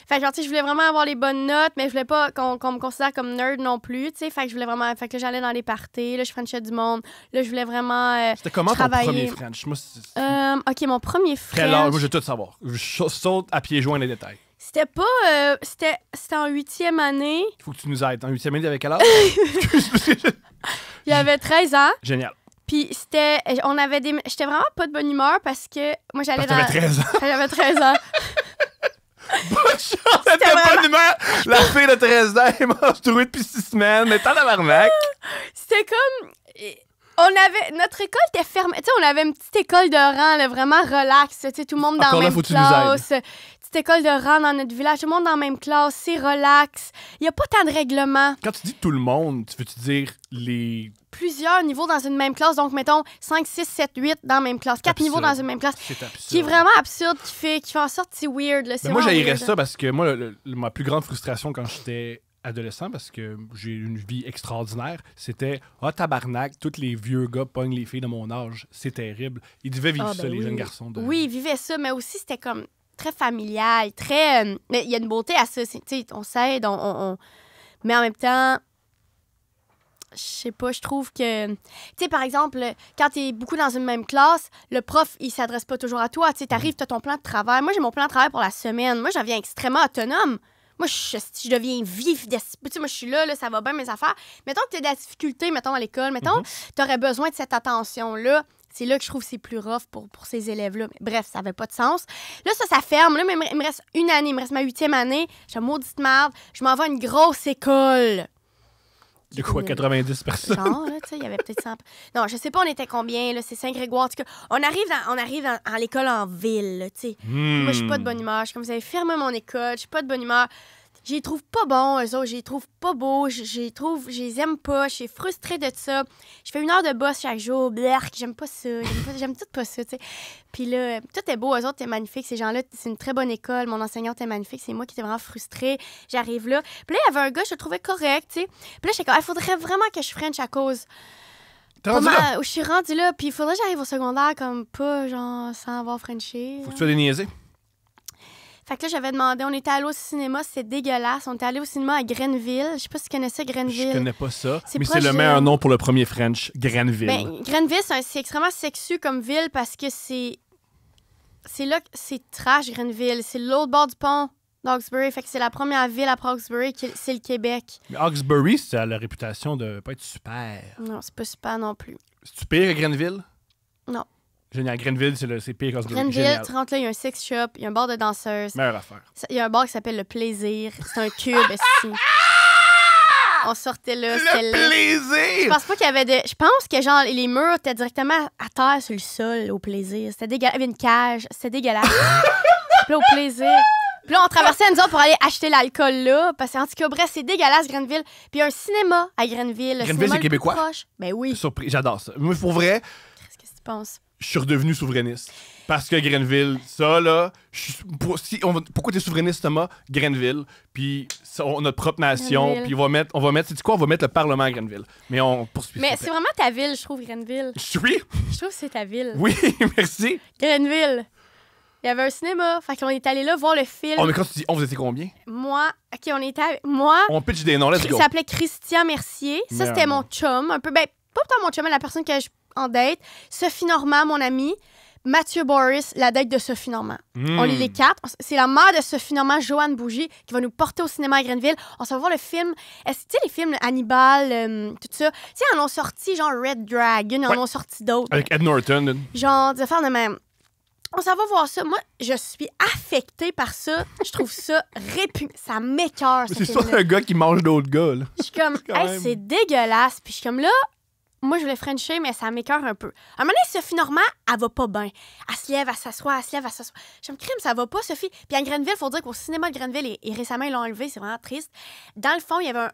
Fait que genre, tu sais, je voulais vraiment avoir les bonnes notes, mais je voulais pas qu'on me considère comme nerd non plus, tu sais. Fait que je voulais vraiment... Fait que là, j'allais dans les parties, là, je frenchais du monde. Là, je voulais vraiment C'était comment travailler. ton premier French? Moi, OK, mon premier French... Quel âge? Moi, je veux tout savoir. Je saute à pieds joints les détails. C'était pas... C'était en 8e année. Il faut que tu nous aides. En 8e année, avec quel âge? Il y avait 13 ans. Génial. Puis c'était... J'étais vraiment pas de bonne humeur parce que moi, j'allais dans... T'avais 13 ans. J'avais 13 ans. Bonne chance, elle était bonne humeur. La fille de 13 ans, elle mange trouvé depuis 6 semaines. Mais t'en as l'arnaque. C'était comme... Notre école était fermée. Tu sais, on avait une petite école de rang, là, vraiment relax. Tu sais, tout le monde dans la même classe. Petite école de rang dans notre village. Tout le monde dans la même classe. C'est relax. Il n'y a pas tant de règlements. Quand tu dis tout le monde, tu veux-tu dire les... Plusieurs niveaux dans une même classe. Donc, mettons, 5, 6, 7, 8 dans la même classe. 4 niveaux dans une même classe. C'est absurde. Qui est vraiment absurde, qui fait en sorte que c'est weird. Là. Mais moi, j'haïrais ça parce que moi, ma plus grande frustration quand j'étais adolescent, parce que j'ai eu une vie extraordinaire, c'était « Ah, tabarnak, tous les vieux gars pognent les filles de mon âge. C'est terrible. » Ils devaient vivre ça, les jeunes garçons. Oui, ils vivaient ça, mais aussi, c'était comme très familial, très... mais il y a une beauté à ça. Tu sais, on s'aide, mais en même temps... Je sais pas, je trouve que... Tu sais, par exemple, quand t'es beaucoup dans une même classe, le prof, il s'adresse pas toujours à toi. Tu sais, t'arrives, t'as ton plan de travail. Moi, j'ai mon plan de travail pour la semaine. Moi, je deviens extrêmement autonome. Moi, je deviens vif. Tu sais, moi, je suis là, ça va bien, mes affaires. Mettons que t'as de la difficulté, mettons, à l'école. Mettons, t'aurais besoin de cette attention-là. C'est là que je trouve que c'est plus rough pour ces élèves-là. Mais bref, ça avait pas de sens. Là, ça ferme. Là, mais il me reste une année. Il me reste ma 8e année. J'ai une maudite merde. Je m'en vais à une grosse école. De quoi, 90 personnes? Genre, là, tu sais, il y avait peut-être 100... Non, je sais pas, on était combien, là, c'est Saint-Grégoire. En tout cas, on arrive dans l'école en ville, là, tu sais. Moi, je suis pas de bonne humeur. Je suis comme, vous avez fermé mon école, je suis pas de bonne humeur. Je les trouve pas bons, eux autres. Je les trouve pas beaux. Je les aime pas. Je suis frustrée de ça. Je fais 1 heure de boss chaque jour. Blerk, j'aime pas ça. J'aime tout pas ça, tu sais. Puis là, tout est beau. Eux autres, t'es magnifique. Ces gens-là, c'est une très bonne école. Mon enseignante est magnifique. C'est moi qui étais vraiment frustrée. J'arrive là. Puis là, il y avait un gars, je le trouvais correct, tu sais. Puis là, j'étais comme, il faudrait vraiment que je french à cause. T'es rendu là? Je suis rendue là. Puis il faudrait que j'arrive au secondaire comme pas, genre, sans avoir frenché. Faut que tu sois déniaisé. Fait que là, j'avais demandé, on était allé au cinéma, c'est dégueulasse. On était allé au cinéma à Grenville. Je sais pas si tu connaissais Grenville. Je connais pas ça, mais proche c'est le meilleur nom pour le premier French, Grenville. Ben, Grenville, c'est extrêmement sexu comme ville parce que c'est là que c'est trash, Grenville. C'est l'autre bord du pont d'Hawkesbury. Fait que c'est la première ville après Hawkesbury, c'est le Québec. Mais Hawkesbury, ça a la réputation de pas être super. Non, c'est pas super non plus. C'est-tu pire que Grenville? Non. Génial. Grenville, c'est pire qu'Hawkesbury. Grenville, Génial. tu rentres là, il y a un sex shop, il y a un bar de danseuses. Meilleure affaire. Il y a un bar qui s'appelle Le Plaisir. C'est un cube, ici. On sortait là, c'était là. Le plaisir! Je pense pas qu'il y avait de... Je pense que genre les murs étaient directement à terre sur le sol au Plaisir. C'était dégueulasse. Il y avait une cage. C'était dégueulasse. Puis là, au Plaisir. Puis là, on traversait une zone pour aller acheter l'alcool là. Parce qu'en tout cas, bref, c'est dégueulasse, Grenville. Puis il y a un cinéma à Grenville. Grenville, c'est québécois? Proche. Ben oui. Surpris. J'adore ça. Moi, pour vrai, Qu'est-ce que tu penses? je suis redevenu souverainiste. Parce que Grenville, ça, là... Pourquoi t'es souverainiste, Thomas? Grenville. Puis notre propre nation. Grenville. Puis on va mettre... C'est quoi? On va mettre le Parlement à Grenville. Mais on poursuit. Mais c'est vraiment ta ville, je trouve, Grenville. Oui? Je trouve que c'est ta ville. Oui, merci. Grenville. Il y avait un cinéma. Fait qu'on est allé là voir le film. Oh, mais quand tu dis on, vous étiez combien? Moi, OK, on était... Moi... On pitch des noms, let's Il go. s'appelait Christian Mercier. Ça, c'était mon chum. Un peu... Ben, pas tant mon chum, mais la personne que je en date. Sophie Normand, mon amie. Mathieu Boris, la date de Sophie Normand. On est les 4. C'est la mère de Sophie Normand, Joanne Bougie, qui va nous porter au cinéma à Grenville. On s'en va voir le film. Tu sais, les films Hannibal, tout ça. Tu sais, ils en ont sorti, genre Red Dragon, ils en ont sorti d'autres. Avec Ed Norton. Genre, des affaires de même. On s'en va voir ça. Moi, je suis affectée par ça. Je trouve ça répugnant. Ça m'écoeure, ce C'est film-là. soit un gars qui mange d'autres gars, là. Je suis comme, hey, c'est dégueulasse. Puis je suis comme, là, moi, je voulais Frencher, mais ça m'écoeure un peu. À un moment donné, Sophie Normand, elle va pas bien. Elle se lève, elle s'assoit, elle se lève, elle s'assoit. Je me crime, ça va pas, Sophie. Puis à Grenville, il faut dire qu'au cinéma de Grenville, et récemment, ils l'ont enlevé, c'est vraiment triste. Dans le fond, il y avait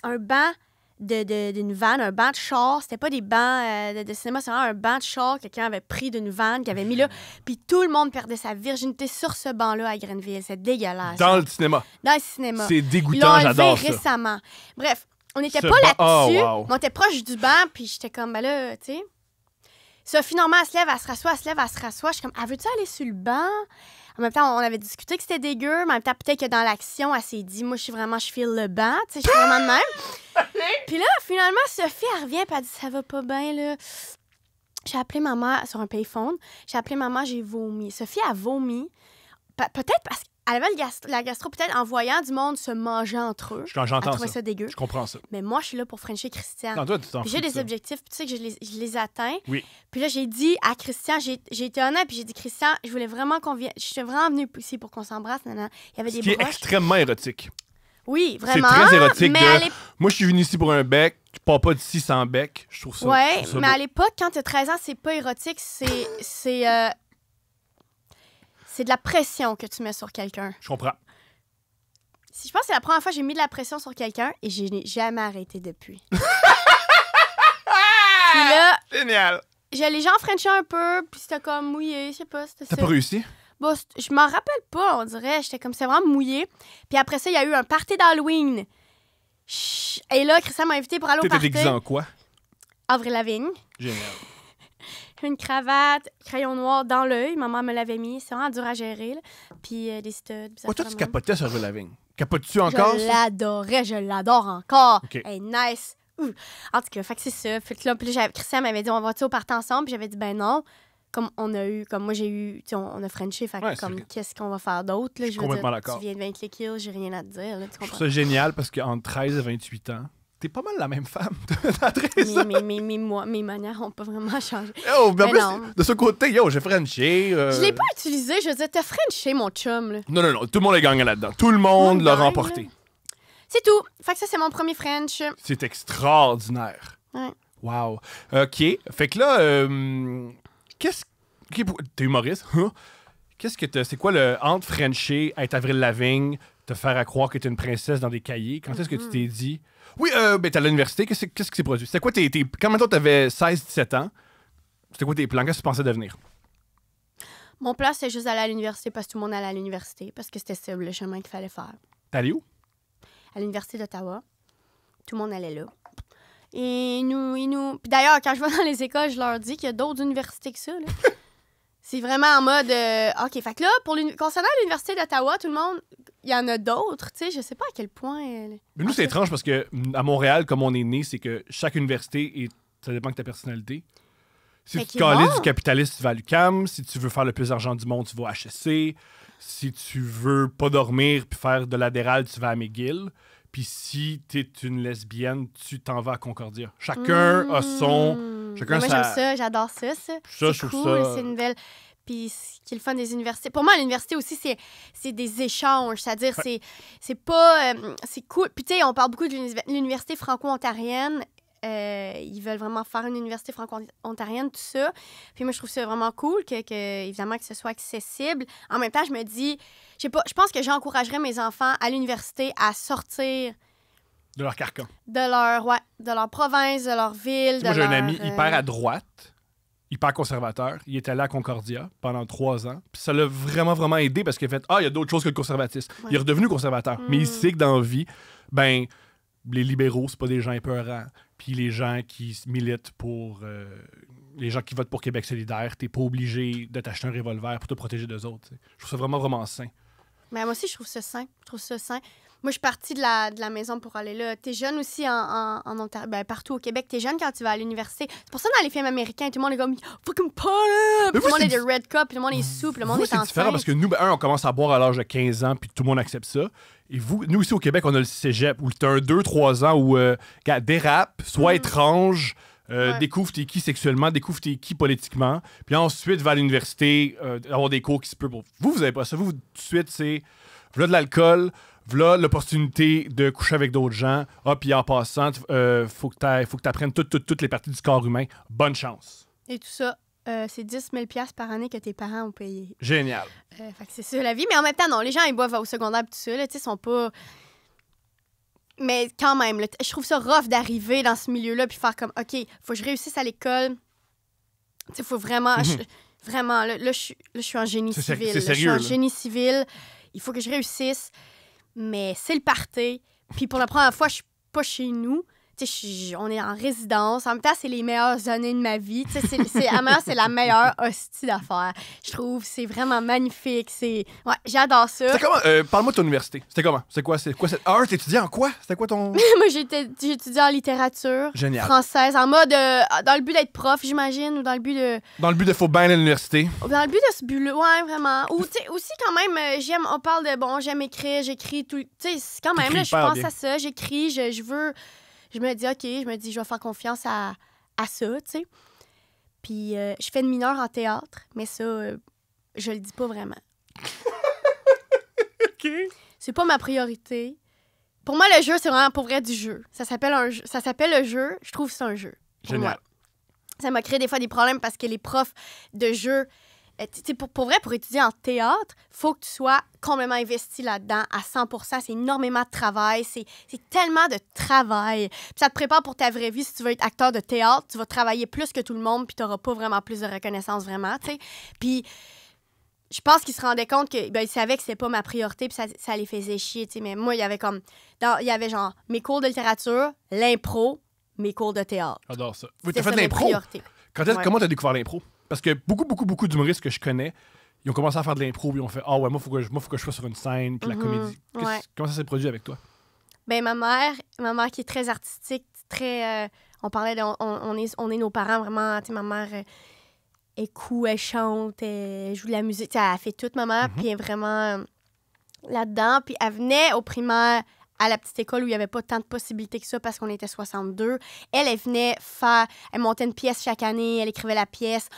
un banc d'une vanne, un banc de char. C'était pas des bancs de cinéma, c'est vraiment un banc de char que quelqu'un avait pris d'une vanne, qu'il avait mis là. Puis tout le monde perdait sa virginité sur ce banc-là à Grenville. C'est dégueulasse. Dans le cinéma. Dans le cinéma. C'est Ils l'ont dégoûtant, enlevé j'adore ça. récemment. Bref, on n'était Ce pas banc- là-dessus, oh, wow. mais on était proche du banc, puis j'étais comme, ben là, tu sais. Sophie Normand, elle se lève, elle se rassoit, elle se lève, elle se rassoit. Je suis comme, ah, veux-tu aller sur le banc? En même temps, on avait discuté que c'était dégueu, mais en même temps, peut-être que dans l'action, elle s'est dit, moi, je file le banc, tu sais, je suis vraiment de même. Puis là, finalement, Sophie, elle revient, puis elle dit, ça va pas bien, là. J'ai appelé maman sur un payphone. J'ai appelé maman, j'ai vomi. Sophie a vomi. Peut-être parce qu'elle avait la gastro, peut-être en voyant du monde se manger entre eux. Quand j'entends Elle trouvait ça. ça dégueu. Je comprends ça. Mais moi, je suis là pour Frencher Christian. Non, toi, tu t'en Puis fous j'ai de des ça. objectifs, puis tu sais que je les atteins. Oui. Puis là, j'ai dit à Christian, j'ai été honnête, puis j'ai dit, Christian, je voulais vraiment qu'on vienne. Je suis vraiment venue ici pour qu'on s'embrasse. Il y avait Ce des qui est broches. extrêmement érotique. Oui, C'est vraiment. très érotique mais de... à l'époque- Moi, je suis venu ici pour un bec. Je pars pas d'ici sans bec. Je trouve ça. Ouais, je trouve ça mais beau. à l'époque, quand tu as 13 ans, c'est pas érotique, c'est de la pression que tu mets sur quelqu'un. Je comprends. Je pense que c'est la première fois que j'ai mis de la pression sur quelqu'un et je n'ai jamais arrêté depuis. Puis là, Génial. les gens frenchaient un peu, puis c'était comme mouillé, je sais pas, c'était T'as ça. pas réussi? Bon, je m'en rappelle pas, on dirait. J'étais comme, c'est vraiment mouillé. Puis après ça, il y a eu un party d'Halloween. Et là, Christian m'a invité pour aller au T'étais party. déguisé en quoi? Avril Lavigne. Génial. Une cravate, crayon noir dans l'œil. Maman me l'avait mis. C'est vraiment dur à gérer. Là. Puis des studs. puis ça Ouais, toi, fait tu vraiment- capotais sur Avril Lavigne. Capotes-tu encore? Je l'adorais, je l'adore encore. OK. Hey, nice. Ouh. En tout cas, fait que c'est ça. Fait que là, puis Christian m'avait dit, on va-tu au party ensemble? Puis j'avais dit, ben non. Comme moi j'ai eu, tu sais, on a Frenché, fait que Ouais, comme, c'est- qu'est-ce qu'on va faire d'autre? Là, Je suis je veux complètement dire, d'accord. tu viens de vaincre les kills, j'ai rien à te dire, là, tu Je comprends? trouve ça génial parce qu'entre 13 et 28 ans, t'es pas mal la même femme. T'as 13 ans. Mes manières n'ont pas vraiment changé. Yo, mais en Mais plus, non. de ce côté, yo, j'ai Frenché. Je l'ai pas utilisé, je veux dire, t'as Frenché, mon chum, là. Non, non, non. Tout le monde a gagné là-dedans. Tout le monde l'a gagne, remporté. là. C'est tout. Fait que ça, c'est mon premier French. C'est extraordinaire. Ouais. Wow. OK. Fait que là, qu'est-ce que... T'es humoriste, hein? Qu'est-ce que t'as... C'est quoi le... Entre Frencher, être Avril Lavigne, te faire à croire que t'es une princesse dans des cahiers, quand est-ce que tu t'es dit... Oui, ben t'es à l'université, qu'est-ce qui s'est produit? C'était quoi Quand maintenant t'avais 16-17 ans, c'était quoi tes plans? Qu'est-ce que tu pensais devenir? Mon plan, c'est juste d'aller à l'université parce que tout le monde allait à l'université, parce que c'était ça le chemin qu'il fallait faire. T'es allé où? À l'université d'Ottawa. Tout le monde allait là. Et nous... Puis d'ailleurs, quand je vais dans les écoles, je leur dis qu'il y a d'autres universités que ça, là. C'est vraiment en mode... OK, fait que là, concernant l'université d'Ottawa, tout le monde... Il y en a d'autres, tu sais. Je sais pas à quel point... Mais nous, c'est étrange parce que à Montréal, comme on est né, c'est que chaque université, ça dépend de ta personnalité. Si Fait tu qu'il calises va. du capitalisme, tu vas à l'UQAM. Si tu veux faire le plus d'argent du monde, tu vas à HEC. Si tu veux pas dormir puis faire de l'adéral, tu vas à McGill. Puis si t'es une lesbienne, tu t'en vas à Concordia. Chacun a son... Chacun moi, sa... j'aime ça, j'adore ça. Ça, C'est je trouve cool, ça- c'est une nouvelle... Puis ce qui est le fun des universités... Pour moi, l'université aussi, c'est des échanges. C'est-à-dire, c'est pas... c'est cool. Puis tu sais, on parle beaucoup de l'université franco-ontarienne. Ils veulent vraiment faire une université franco-ontarienne, tout ça. Puis moi, je trouve ça vraiment cool, évidemment, que ce soit accessible. En même temps, je me dis... Je sais pas, je pense que j'encouragerais mes enfants à l'université à sortir De leur carcan. de leur province, de leur ville. Moi, de j'ai un leur, ami hyper à droite, hyper conservateur. Il est allé à Concordia pendant 3 ans. Puis ça l'a vraiment, vraiment aidé parce qu'il a fait « Ah, il y a d'autres choses que le conservatisme. Il est redevenu conservateur. Mais il sait que dans la vie, ben, les libéraux, c'est pas des gens épeurants. Puis les gens qui militent pour... les gens qui votent pour Québec solidaire, t'es pas obligé de t'acheter un revolver pour te protéger d'eux autres. T'sais. Je trouve ça vraiment, vraiment sain. Mais moi aussi, je trouve ça sain. Moi, je suis partie de la maison pour aller là. T'es jeune aussi en Ontario, partout au Québec. T'es jeune quand tu vas à l'université. C'est pour ça dans les films américains, tout le monde est comme fucking party! Tout le monde est des red cup, tout le monde est sous, le monde est enceinte. C'est différent parce que nous, on commence à boire à l'âge de 15 ans, puis tout le monde accepte ça. Et vous, nous ici au Québec, on a le cégep où t'as un 2-3 ans où dérape, soit étrange, découvre t'es qui sexuellement, découvre t'es qui politiquement, puis ensuite va à l'université avoir des cours qui se peuvent. Vous avez pas ça. Vous, tout de suite, c'est voilà de l'alcool. Voilà l'opportunité de coucher avec d'autres gens. Ah, puis en passant, faut que tu apprennes toutes les parties du corps humain. Bonne chance. Et tout ça, c'est 10 000 $ par année que tes parents ont payé. Génial. Fait que c'est ça la vie. Mais en même temps, non, les gens, ils boivent au secondaire et tout ça, là, tu sais, sont pas... Mais quand même, là, je trouve ça rough d'arriver dans ce milieu-là puis faire comme, OK, faut que je réussisse à l'école. Tu sais, faut vraiment... Vraiment, là, je suis en génie civil. C'est sérieux, je suis en génie civil. Il faut que je réussisse. Mais c'est le party. Puis pour la première fois, je suis pas chez nous. On est en résidence. En même temps, c'est les meilleures années de ma vie. C'est la meilleure hostie d'affaires. Je trouve c'est vraiment magnifique. Ouais, j'adore ça. C'était comment? Parle-moi de ton université. C'était comment? C'est quoi cette art? T'étudiais en quoi? C'était quoi ton... Moi, j'ai étudié en littérature française, en mode... dans le but d'être prof, j'imagine, ou dans le but de... Dans le but de faut bien aller à l'université. Dans le but de ce but-là, ouais, vraiment. Ou, tu sais, aussi, quand même, on parle de, j'aime écrire, j'écris tout... Tu sais, quand même, là, je pense bien à ça, j'écris, je veux... Je me dis, OK, je vais faire confiance à ça, tu sais. Puis, je fais une mineure en théâtre, mais ça, je le dis pas vraiment. OK. C'est pas ma priorité. Pour moi, le jeu, c'est vraiment pour vrai du jeu. Ça s'appelle le jeu. Je trouve que c'est un jeu. Génial. Moi. Ça m'a créé des fois des problèmes parce que les profs de jeu... Pour vrai, pour étudier en théâtre, faut que tu sois complètement investi là-dedans à 100%. C'est énormément de travail. C'est tellement de travail. Puis ça te prépare pour ta vraie vie. Si tu veux être acteur de théâtre, tu vas travailler plus que tout le monde puis tu n'auras pas vraiment plus de reconnaissance, vraiment, tu sais. Puis je pense qu'ils se rendaient compte que ils savaient que c'était pas ma priorité puis ça les faisait chier, tu sais. Mais moi, il y avait genre mes cours de littérature, l'impro, mes cours de théâtre. J'adore ça. Oui, t'as fait de l'impro? Comment t'as découvert l'impro? Parce que beaucoup d'humoristes que je connais, ils ont commencé à faire de l'impro, puis ils ont fait « Ah ouais, moi, faut que je sois sur une scène, puis la comédie. » Comment ça s'est produit avec toi? Ben ma mère qui est très artistique, très... on parlait on est nos parents, vraiment. Tu sais, ma mère est cool, elle chante, elle joue de la musique. Tu sais, elle fait tout, ma mère, puis elle est vraiment là-dedans. Puis elle venait au primaire à la petite école où il n'y avait pas tant de possibilités que ça parce qu'on était 62. Elle venait faire... Elle montait une pièce chaque année, elle écrivait la pièce.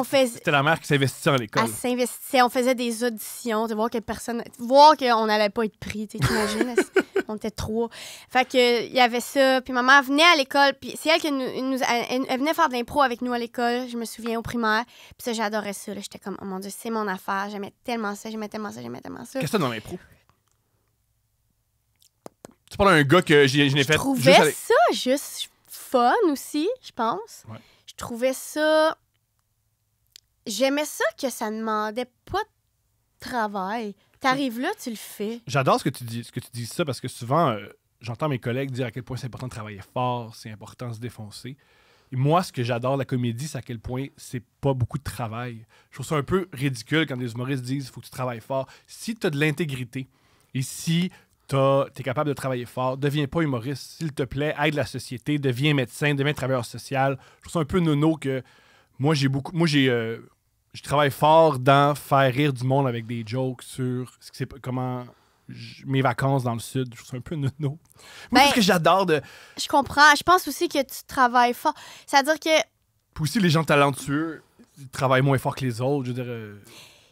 C'était la mère qui s'investissait dans l'école. Elle s'investissait, on faisait des auditions, voir qu'on n'allait pas être pris, t'imagines? On était 3. Fait que il y avait ça. Puis ma mère venait à l'école, puis c'est elle qui elle venait faire de l'impro avec nous à l'école, je me souviens, au primaire. Puis ça, j'adorais ça. J'étais comme, oh mon Dieu, c'est mon affaire. J'aimais tellement ça. Qu'est-ce que c'est dans l'impro? Tu parles d'un gars que je n'ai fait... Je trouvais ça juste fun aussi, je pense. Ouais. Je trouvais ça... J'aimais ça que ça ne demandait pas de travail. T'arrives là, tu le fais. J'adore ce que tu dis ça parce que souvent, j'entends mes collègues dire à quel point c'est important de travailler fort, c'est important de se défoncer. Et moi, ce que j'adore de la comédie, c'est à quel point c'est pas beaucoup de travail. Je trouve ça un peu ridicule quand des humoristes disent « il faut que tu travailles fort ». Si tu as de l'intégrité et si... t'es capable de travailler fort, deviens pas humoriste, s'il te plaît, aide la société, deviens médecin, deviens travailleur social. Je trouve ça un peu nono que je travaille fort dans faire rire du monde avec des jokes sur mes vacances dans le sud. Je trouve ça un peu nono. Moi, c'est ce que j'adore de... Je comprends. Je pense aussi que tu travailles fort. C'est-à-dire que... Puis aussi, les gens talentueux, ils travaillent moins fort que les autres. Je veux dire...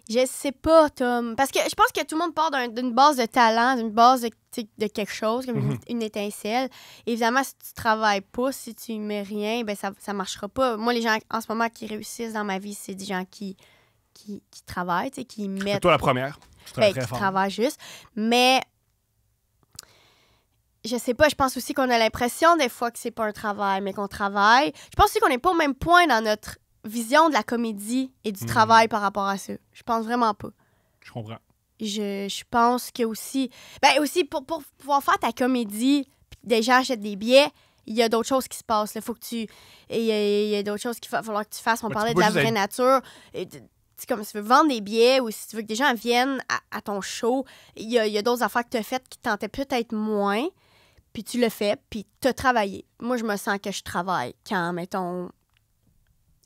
Je sais pas, Tom. Parce que je pense que tout le monde part d'une base de talent, d'une base de quelque chose, comme une étincelle. Évidemment, si tu travailles pas, si tu mets rien, ben ça marchera pas. Moi, les gens en ce moment qui réussissent dans ma vie, c'est des gens qui travaillent, qui mettent... C'est toi la première. Qui travaillent juste. Mais je sais pas, je pense aussi qu'on a l'impression des fois que c'est pas un travail, mais qu'on travaille. Je pense aussi qu'on n'est pas au même point dans notre vision de la comédie et du travail par rapport à ça. Je pense vraiment pas. Je comprends. Je pense que aussi... Ben aussi, pour pouvoir faire ta comédie des gens achètent des billets, il y a d'autres choses qui se passent. Il faut que tu... Il y a d'autres choses qu'il va falloir que tu fasses. On parlait de la vraie nature. C'est comme si tu veux vendre des billets ou si tu veux que des gens viennent à ton show, il y a d'autres affaires que tu as faites qui tentaient peut-être moins, puis tu le fais, puis tu as travaillé. Moi, je me sens que je travaille quand, mettons,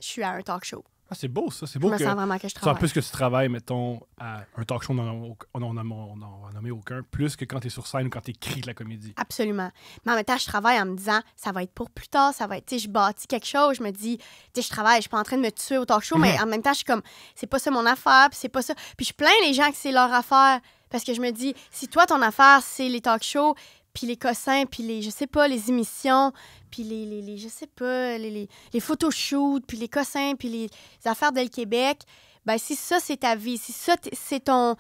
je suis à un talk show. Ah, c'est beau, ça. C'est beau je me sens vraiment que je travaille. C'est plus que tu travailles, mettons, à un talk show, on n'en a nommé aucun, plus que quand tu es sur scène ou quand tu écris de la comédie. Absolument. Mais en même temps, je travaille en me disant, ça va être pour plus tard, ça va être, tu sais, je bâtis quelque chose, je me dis, tu sais, je travaille, je suis pas en train de me tuer au talk show, mais en même temps, je suis comme, c'est pas ça mon affaire, puis c'est pas ça. Puis je plains les gens que c'est leur affaire, parce que je me dis, si toi, ton affaire, c'est les talk shows, puis les cossins, puis les, je sais pas, les émissions, puis les je sais pas, les photoshoots, puis les cossins, puis les affaires de le Québec, ben si ça, c'est ta vie, si ça, c'est ton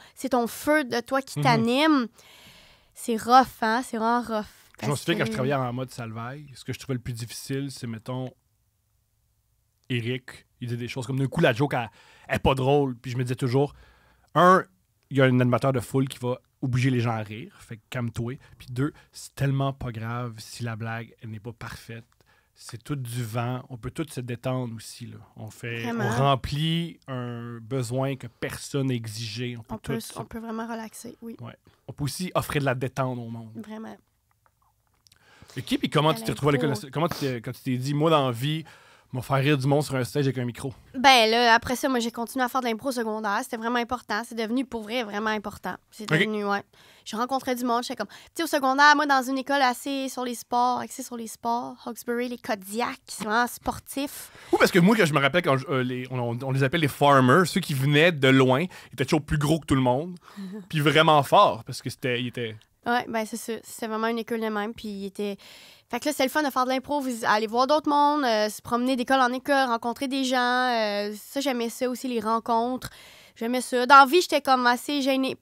feu de toi qui t'anime, c'est rough, hein? C'est vraiment rough. Je me souviens quand je travaillais en mode salvaille, ce que je trouvais le plus difficile, c'est, mettons, Eric, il disait des choses comme d'un coup, la joke, elle est pas drôle, puis je me disais toujours, il y a un animateur de foule qui va obliger les gens à rire, fait que calme-toi. Puis 2, c'est tellement pas grave si la blague, elle n'est pas parfaite. C'est tout du vent. On peut tout se détendre aussi, là. On remplit un besoin que personne n'a exigé. On peut vraiment relaxer, oui. Ouais. On peut aussi offrir de la détente au monde. Vraiment. OK, puis comment tu t'es retrouvé à l'école? Quand tu t'es dit, moi, dans la vie, m'a faire rire du monde sur un stage avec un micro? Ben là, après ça, moi, j'ai continué à faire de l'impro secondaire. C'était vraiment important. C'est devenu, pour vrai, vraiment important. C'est devenu, ouais. J'ai rencontré du monde. J'étais comme... Tu sais, au secondaire, moi, dans une école axée sur les sports, Hawkesbury, les Kodiak, c'est vraiment sportif. Oui, parce que moi, quand je me rappelle, quand on les appelle les farmers, ceux qui venaient de loin, ils étaient toujours plus gros que tout le monde, puis vraiment forts, parce que ils étaient... Ouais, ben c'est ça. C'était vraiment une école de même, puis il était... Fait que là, c'est le fun de faire de l'impro, aller voir d'autres mondes, se promener d'école en école, rencontrer des gens. Ça, j'aimais ça aussi, les rencontres. J'aimais ça. Dans la vie, j'étais comme assez gênée.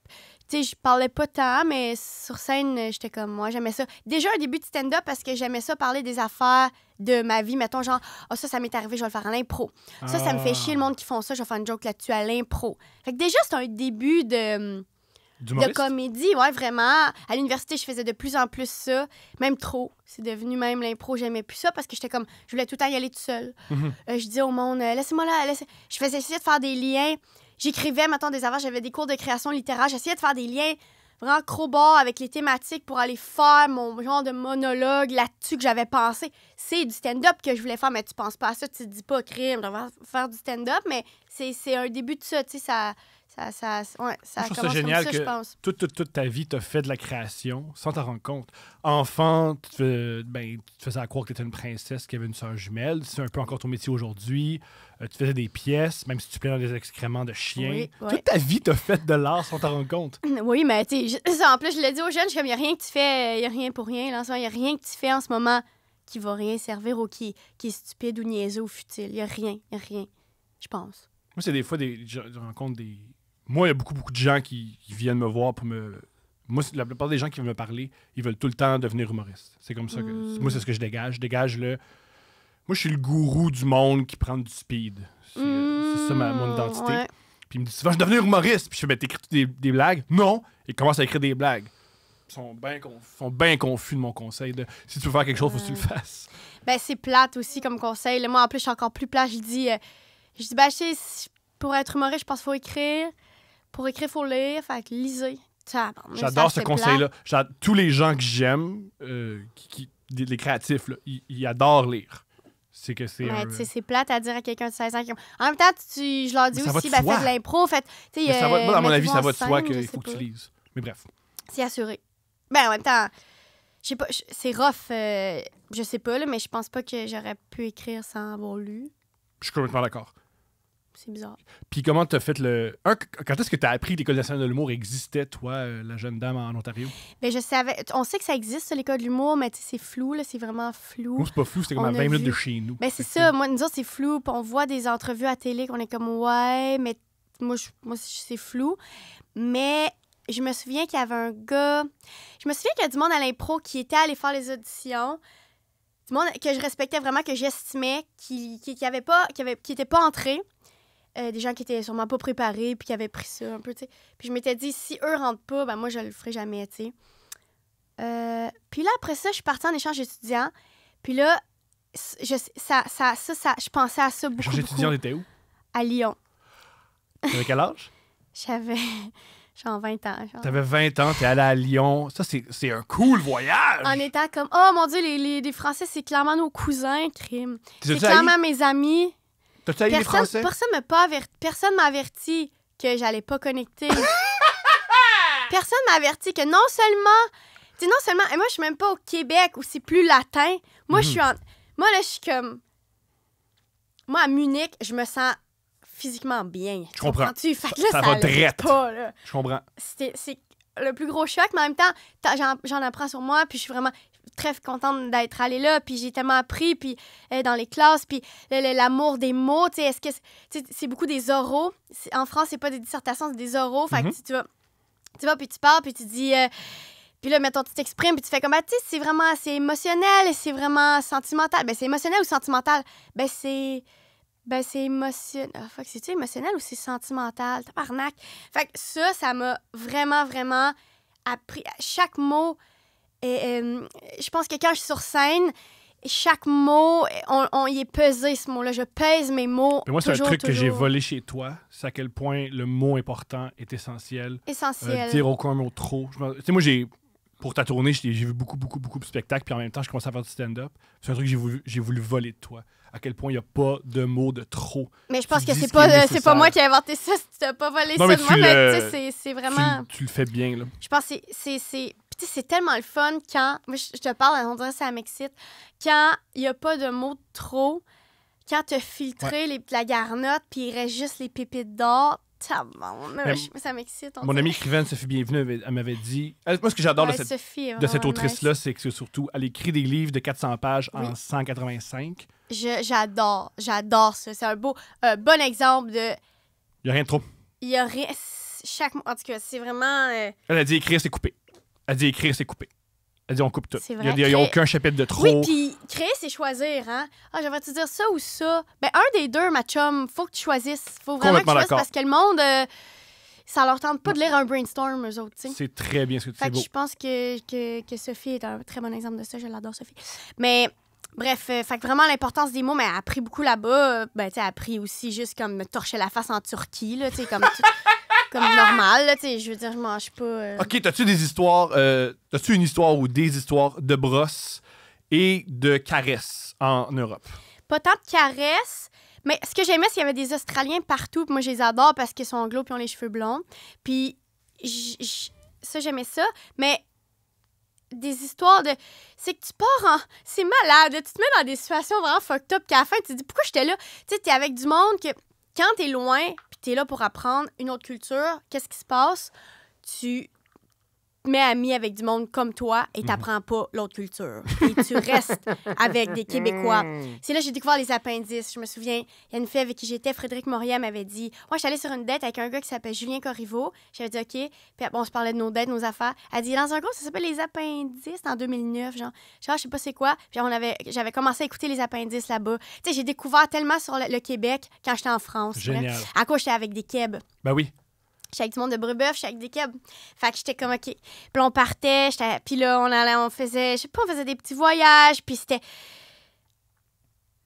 Tu sais, je parlais pas tant, mais sur scène, j'étais comme, moi, j'aimais ça. Déjà, un début de stand-up, parce que j'aimais ça parler des affaires de ma vie. Mettons, genre, ça m'est arrivé, je vais le faire à l'impro. Ça me fait chier le monde qui font ça, je vais faire une joke là-dessus à l'impro. Fait que déjà, c'est un début de comédie, ouais, vraiment. À l'université, je faisais de plus en plus ça, même trop. C'est devenu même l'impro, j'aimais plus ça parce que j'étais comme, je voulais tout le temps y aller tout seul. Je disais au monde, laissez-moi là, je faisais essayer de faire des liens. J'écrivais, mettons, des affaires, j'avais des cours de création littéraire, j'essayais de faire des liens vraiment crowbar avec les thématiques pour aller faire mon genre de monologue là-dessus que j'avais pensé. C'est du stand-up que je voulais faire, mais tu penses pas à ça, tu te dis pas, crime, je vais faire du stand-up, mais c'est un début de ça, tu sais, ça commence ça génial comme ça, que je pense. Toute ta vie, tu as fait de la création sans t'en rendre compte. Enfant, tu te faisais croire que tu étais une princesse qui avait une sœur jumelle. C'est un peu encore ton métier aujourd'hui. Tu faisais des pièces, même si tu plais dans des excréments de chiens. Oui. Toute ta vie, tu as fait de l'art sans t'en rendre compte. Oui, mais tu sais, en plus, je l'ai dit aux jeunes, je suis comme, il n'y a rien que tu fais, il n'y a rien pour rien. Il n'y a rien que tu fais en ce moment qui va rien servir ou qui est stupide ou niaiseux ou futile. Il n'y a rien, je pense. Moi, c'est des fois, je rencontre des... Moi, il y a beaucoup de gens qui viennent me voir pour me... Moi, la plupart des gens qui viennent me parler, ils veulent tout le temps devenir humoristes. C'est comme ça que... Moi, c'est ce que je dégage. Je dégage le... Moi, je suis le gourou du monde qui prend du speed. C'est ça mon identité. Ouais. Puis il me dit, tu vas devenir humoriste. Puis je fais, ben, t'écris des blagues? Non! Ils commencent à écrire des blagues. Ils sont bien confus de mon conseil de si tu veux faire quelque chose, faut que tu le fasses. Ben, c'est plate aussi comme conseil. Là, moi, en plus, je suis encore plus plate. Je dis ben, je sais, pour être humoriste, je pense qu'il faut écrire. Pour écrire, il faut lire. Fait que lisez. J'adore ce conseil-là. Tous les gens que j'aime, les créatifs, là, ils adorent lire. C'est que c'est. C'est plate à dire à quelqu'un de 16 ans. En même temps, je leur dis aussi, faites de l'impro. Moi, à mon avis, ça va de soi qu'il faut que tu lises. Mais bref. C'est assuré. Ben, en même temps, je sais pas, c'est rough. Je sais pas, là, mais je pense pas que j'aurais pu écrire sans avoir lu. Je suis complètement d'accord. C'est bizarre. Puis comment t'as fait le... Quand est-ce que t'as appris que l'École nationale de l'humour existait, toi, la jeune dame en Ontario? Ben, je savais... On sait que ça existe, l'École de l'humour, mais c'est flou, là. C'est vraiment flou. Nous, c'est pas flou, c'était comme à 20 minutes de chez nous. Ben, c'est ça. Moi, nous autres, c'est flou. Puis on voit des entrevues à télé qu'on est comme, ouais, mais moi c'est flou. Mais je me souviens qu'il y avait un gars... Je me souviens qu'il y a du monde à l'impro qui était allé faire les auditions. Du monde que je respectais vraiment, que j'estimais, qui était pas entré. Des gens qui étaient sûrement pas préparés puis qui avaient pris ça un peu, tu sais. Puis je m'étais dit, si eux rentrent pas, ben moi, je le ferai jamais, tu sais. Puis là, après ça, je suis partie en échange étudiant. Puis là, je pensais à ça beaucoup. L'échange étudiant, t'étais où? À Lyon. T'avais quel âge? J'avais genre 20 ans. T'avais 20 ans, t'es allé à Lyon. Ça, c'est un cool voyage! En étant comme, oh mon Dieu, les Français, c'est clairement nos cousins, crime. C'est T'as-tu clairement mes amis. T'as-tu haï les Français? Personne m'a averti que j'allais pas connecter. Personne m'a averti que non seulement, et moi, je suis même pas au Québec où c'est plus latin. Moi, moi, là, je suis comme... Moi, à Munich, je me sens physiquement bien. Je comprends. Fait que là, ça va drette. pas, là. Je comprends. C'est le plus gros choc, mais en même temps, j'en apprends sur moi, puis je suis vraiment très contente d'être allée là, puis j'ai tellement appris, puis dans les classes, puis l'amour des mots, tu sais, est-ce que c'est beaucoup des oraux. En France, c'est pas des dissertations, c'est des oraux. Fait que tu vas, puis tu parles, puis tu dis... puis là, mettons, tu t'exprimes, puis tu fais comme, c'est émotionnel, c'est vraiment sentimental. Ben, c'est émotionnel ou sentimental? C'est émotionnel. C'est-tu émotionnel ou c'est sentimental? Tabarnak. Fait que ça m'a vraiment, vraiment appris. Chaque mot, je pense que quand je suis sur scène, chaque mot, on y est pesé, ce mot-là. Je pèse mes mots. Mais moi, c'est un truc que j'ai volé chez toi. C'est à quel point le mot important est essentiel. Essentiel. Dire aucun mot trop. Tu sais, moi, pour ta tournée, j'ai vu beaucoup de spectacles, puis en même temps, je commençais à faire du stand-up. C'est un truc que j'ai voulu voler de toi. À quel point il n'y a pas de mots de trop. Mais je pense que c'est pas moi qui ai inventé ça. Si tu n'as pas volé ça de moi, mais c'est vraiment... Tu le fais bien, là. Je pense que c'est tellement le fun quand... Moi, je te parle, on dirait que ça m'excite. Quand il n'y a pas de mots de trop, quand tu as filtré la garnotte, puis il reste juste les pépites d'or, ça m'excite. Mon amie écrivaine, Sophie Bienvenue, elle m'avait dit... Moi, ce que j'adore de cette autrice-là, c'est que surtout, elle écrit des livres de 400 pages en 185. J'adore ça. C'est un bon exemple de... Il n'y a rien de trop. Il y a rien... En tout cas, c'est vraiment... Elle a dit écrire, c'est couper. Elle dit écrire, c'est couper. Elle dit on coupe tout. Vrai, il n'y a aucun chapitre de trop. Oui, puis créer, c'est choisir, hein? Ah, j'aimerais-tu dire ça ou ça? Ben, un des deux, ma chum, faut que tu choisisses. Faut vraiment que tu choisisses parce que le monde, ça leur tente pas de lire un brainstorm, eux autres, tu sais. C'est très bien ce que tu fais. Je pense que Sophie est un très bon exemple de ça. Je l'adore, Sophie. Mais... Bref, fait que vraiment l'importance des mots, mais elle a appris beaucoup là-bas. Ben, tu sais, elle a appris aussi juste comme me torcher la face en Turquie, là, tu sais, comme normal, là, tu sais, je veux dire, je mange pas... OK, t'as-tu une histoire ou des histoires de brosses et de caresses en Europe? Pas tant de caresses, mais ce que j'aimais, c'est qu'il y avait des Australiens partout, puis moi, je les adore parce qu'ils sont anglo puis ont les cheveux blonds. Puis, ça, j'aimais ça, mais... des histoires de... C'est que tu pars en... C'est malade. Tu te mets dans des situations vraiment fucked up qu'à la fin, tu te dis, pourquoi j'étais là? Tu sais, t'es avec du monde que... Quand t'es loin, puis t'es là pour apprendre une autre culture, qu'est-ce qui se passe? Tu mets ami avec du monde comme toi et t'apprends pas l'autre culture. Et tu restes avec des Québécois. C'est là que j'ai découvert les appendices. Je me souviens, il y a une fille avec qui j'étais, Frédéric Maurier, m'avait dit... Moi, je suis allée sur une date avec un gars qui s'appelle Julien Corriveau. J'avais dit OK. Puis on se parlait de nos dates, nos affaires. Elle dit, dans un groupe, ça s'appelle les appendices en 2009. Genre, je sais pas c'est quoi. Puis j'avais commencé à écouter les appendices là-bas. Tu sais, j'ai découvert tellement sur le Québec quand j'étais en France. Génial. À quoi j'étais avec des Keb. Ben oui. J'étais avec du monde de Brébeuf, j'étais avec des Keb. Fait que j'étais comme, OK. Puis là, on partait, puis là, on faisait, je sais pas, on faisait des petits voyages, puis c'était...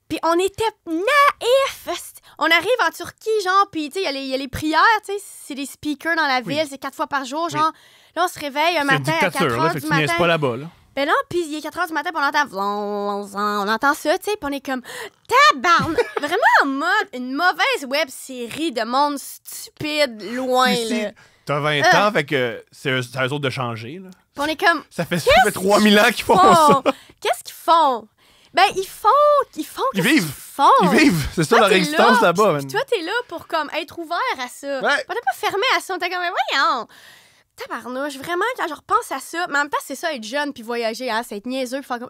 Puis on était naïfs! On arrive en Turquie, genre, puis tu sais, il y a les prières, tu sais, c'est des speakers dans la ville, c'est 4 fois par jour, genre. Là, on se réveille un matin à 4 heures du matin. C'est pas là-bas, là. Ben non, puis il est 4 heures du matin, puis on entend ça, tu sais, puis on est comme tabarn, vraiment en mode une mauvaise web série de monde stupide loin ici, là. T'as 20 ans, fait que c'est à eux autres de changer, là. Puis on est comme ça fait 3000 ans qu'ils font ça. Qu'est-ce qu'ils font? Ben ils font ils vivent. Ils vivent, c'est ça leur existence là-bas. Puis toi t'es là pour comme être ouvert à ça. Ouais. On n'est pas fermé à ça, on était comme voyons. Tabarnouche, vraiment, quand je repense à ça, mais en même temps, c'est ça, être jeune puis voyager, hein, c'est être niaiseux puis faire comme,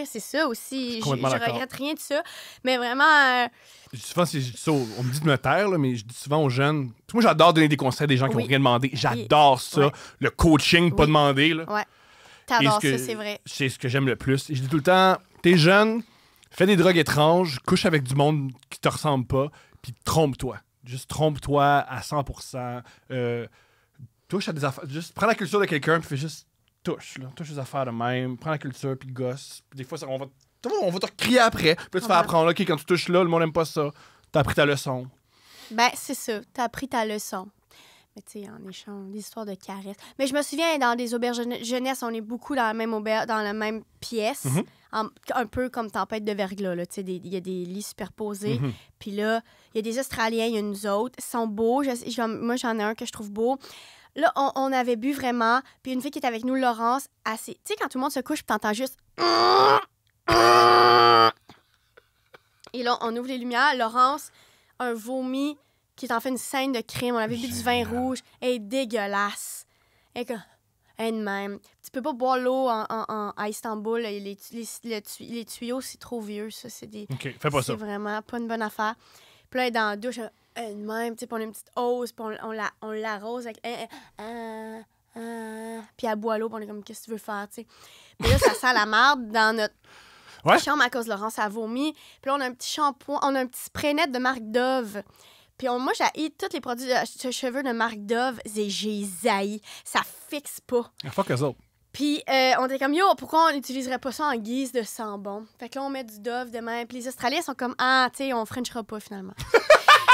c'est ça aussi, je regrette rien de ça, mais vraiment... Souvent, je dis ça, on me dit de me taire, là, mais je dis souvent aux jeunes, moi j'adore donner des conseils à des gens qui n'ont rien demandé, j'adore ça, le coaching, pas demander, là. Ouais, t'adores ça, c'est vrai. C'est ce que j'aime le plus, et je dis tout le temps, t'es jeune, fais des drogues étranges, couche avec du monde qui te ressemble pas, puis trompe-toi, juste trompe-toi à 100%, touche à des affaires. Juste prends la culture de quelqu'un puis fais juste touche les affaires de même, prends la culture, puis gosse. Puis des fois, on va te crier après. Puis là, tu fais apprendre, OK, quand tu touches là, le monde n'aime pas ça. T'as appris ta leçon. Ben, c'est ça. T'as appris ta leçon. Mais tu sais, en échange, des histoires de caresses. Mais je me souviens, dans des auberges jeunesse, on est beaucoup dans la même dans la même pièce. Un peu comme Tempête de verglas, là. Tu sais, il y a des lits superposés. Puis là, il y a des Australiens, il y a nous autres. Ils sont beaux. Moi, j'en ai un que je trouve beau. Là, on avait bu vraiment. Puis une fille qui était avec nous, Laurence, assez... Tu sais, quand tout le monde se couche, puis t'entends juste... Et là, on ouvre les lumières. Laurence, un vomi qui est en fait une scène de crime. On avait bu du vin rouge. Elle est dégueulasse. Elle est de même. Tu peux pas boire l'eau à Istanbul. Les tuyaux, c'est trop vieux, ça. OK, fais pas ça. C'est vraiment pas une bonne affaire. Puis là, elle est dans la douche. Elle est de même. Puis on a une petite hausse. Puis on l'arrose avec... Puis elle boit l'eau. Puis on est comme, qu'est-ce que tu veux faire, tu sais? Puis là, ça sent la marde dans notre... chambre à cause de Laurence, ça a vomi. Puis là, on a un petit shampoing, on a un petit spray net de marque Dove. Puis moi, j'ai tous les produits de cheveux de marque Dove, j'ai zaï. Ça fixe pas. Fuck eux autres. Puis on était comme, yo, pourquoi on n'utiliserait pas ça en guise de sambon? Fait que là, on met du Dove de même. Puis les Australiens sont comme, tu sais, on frenchera pas finalement.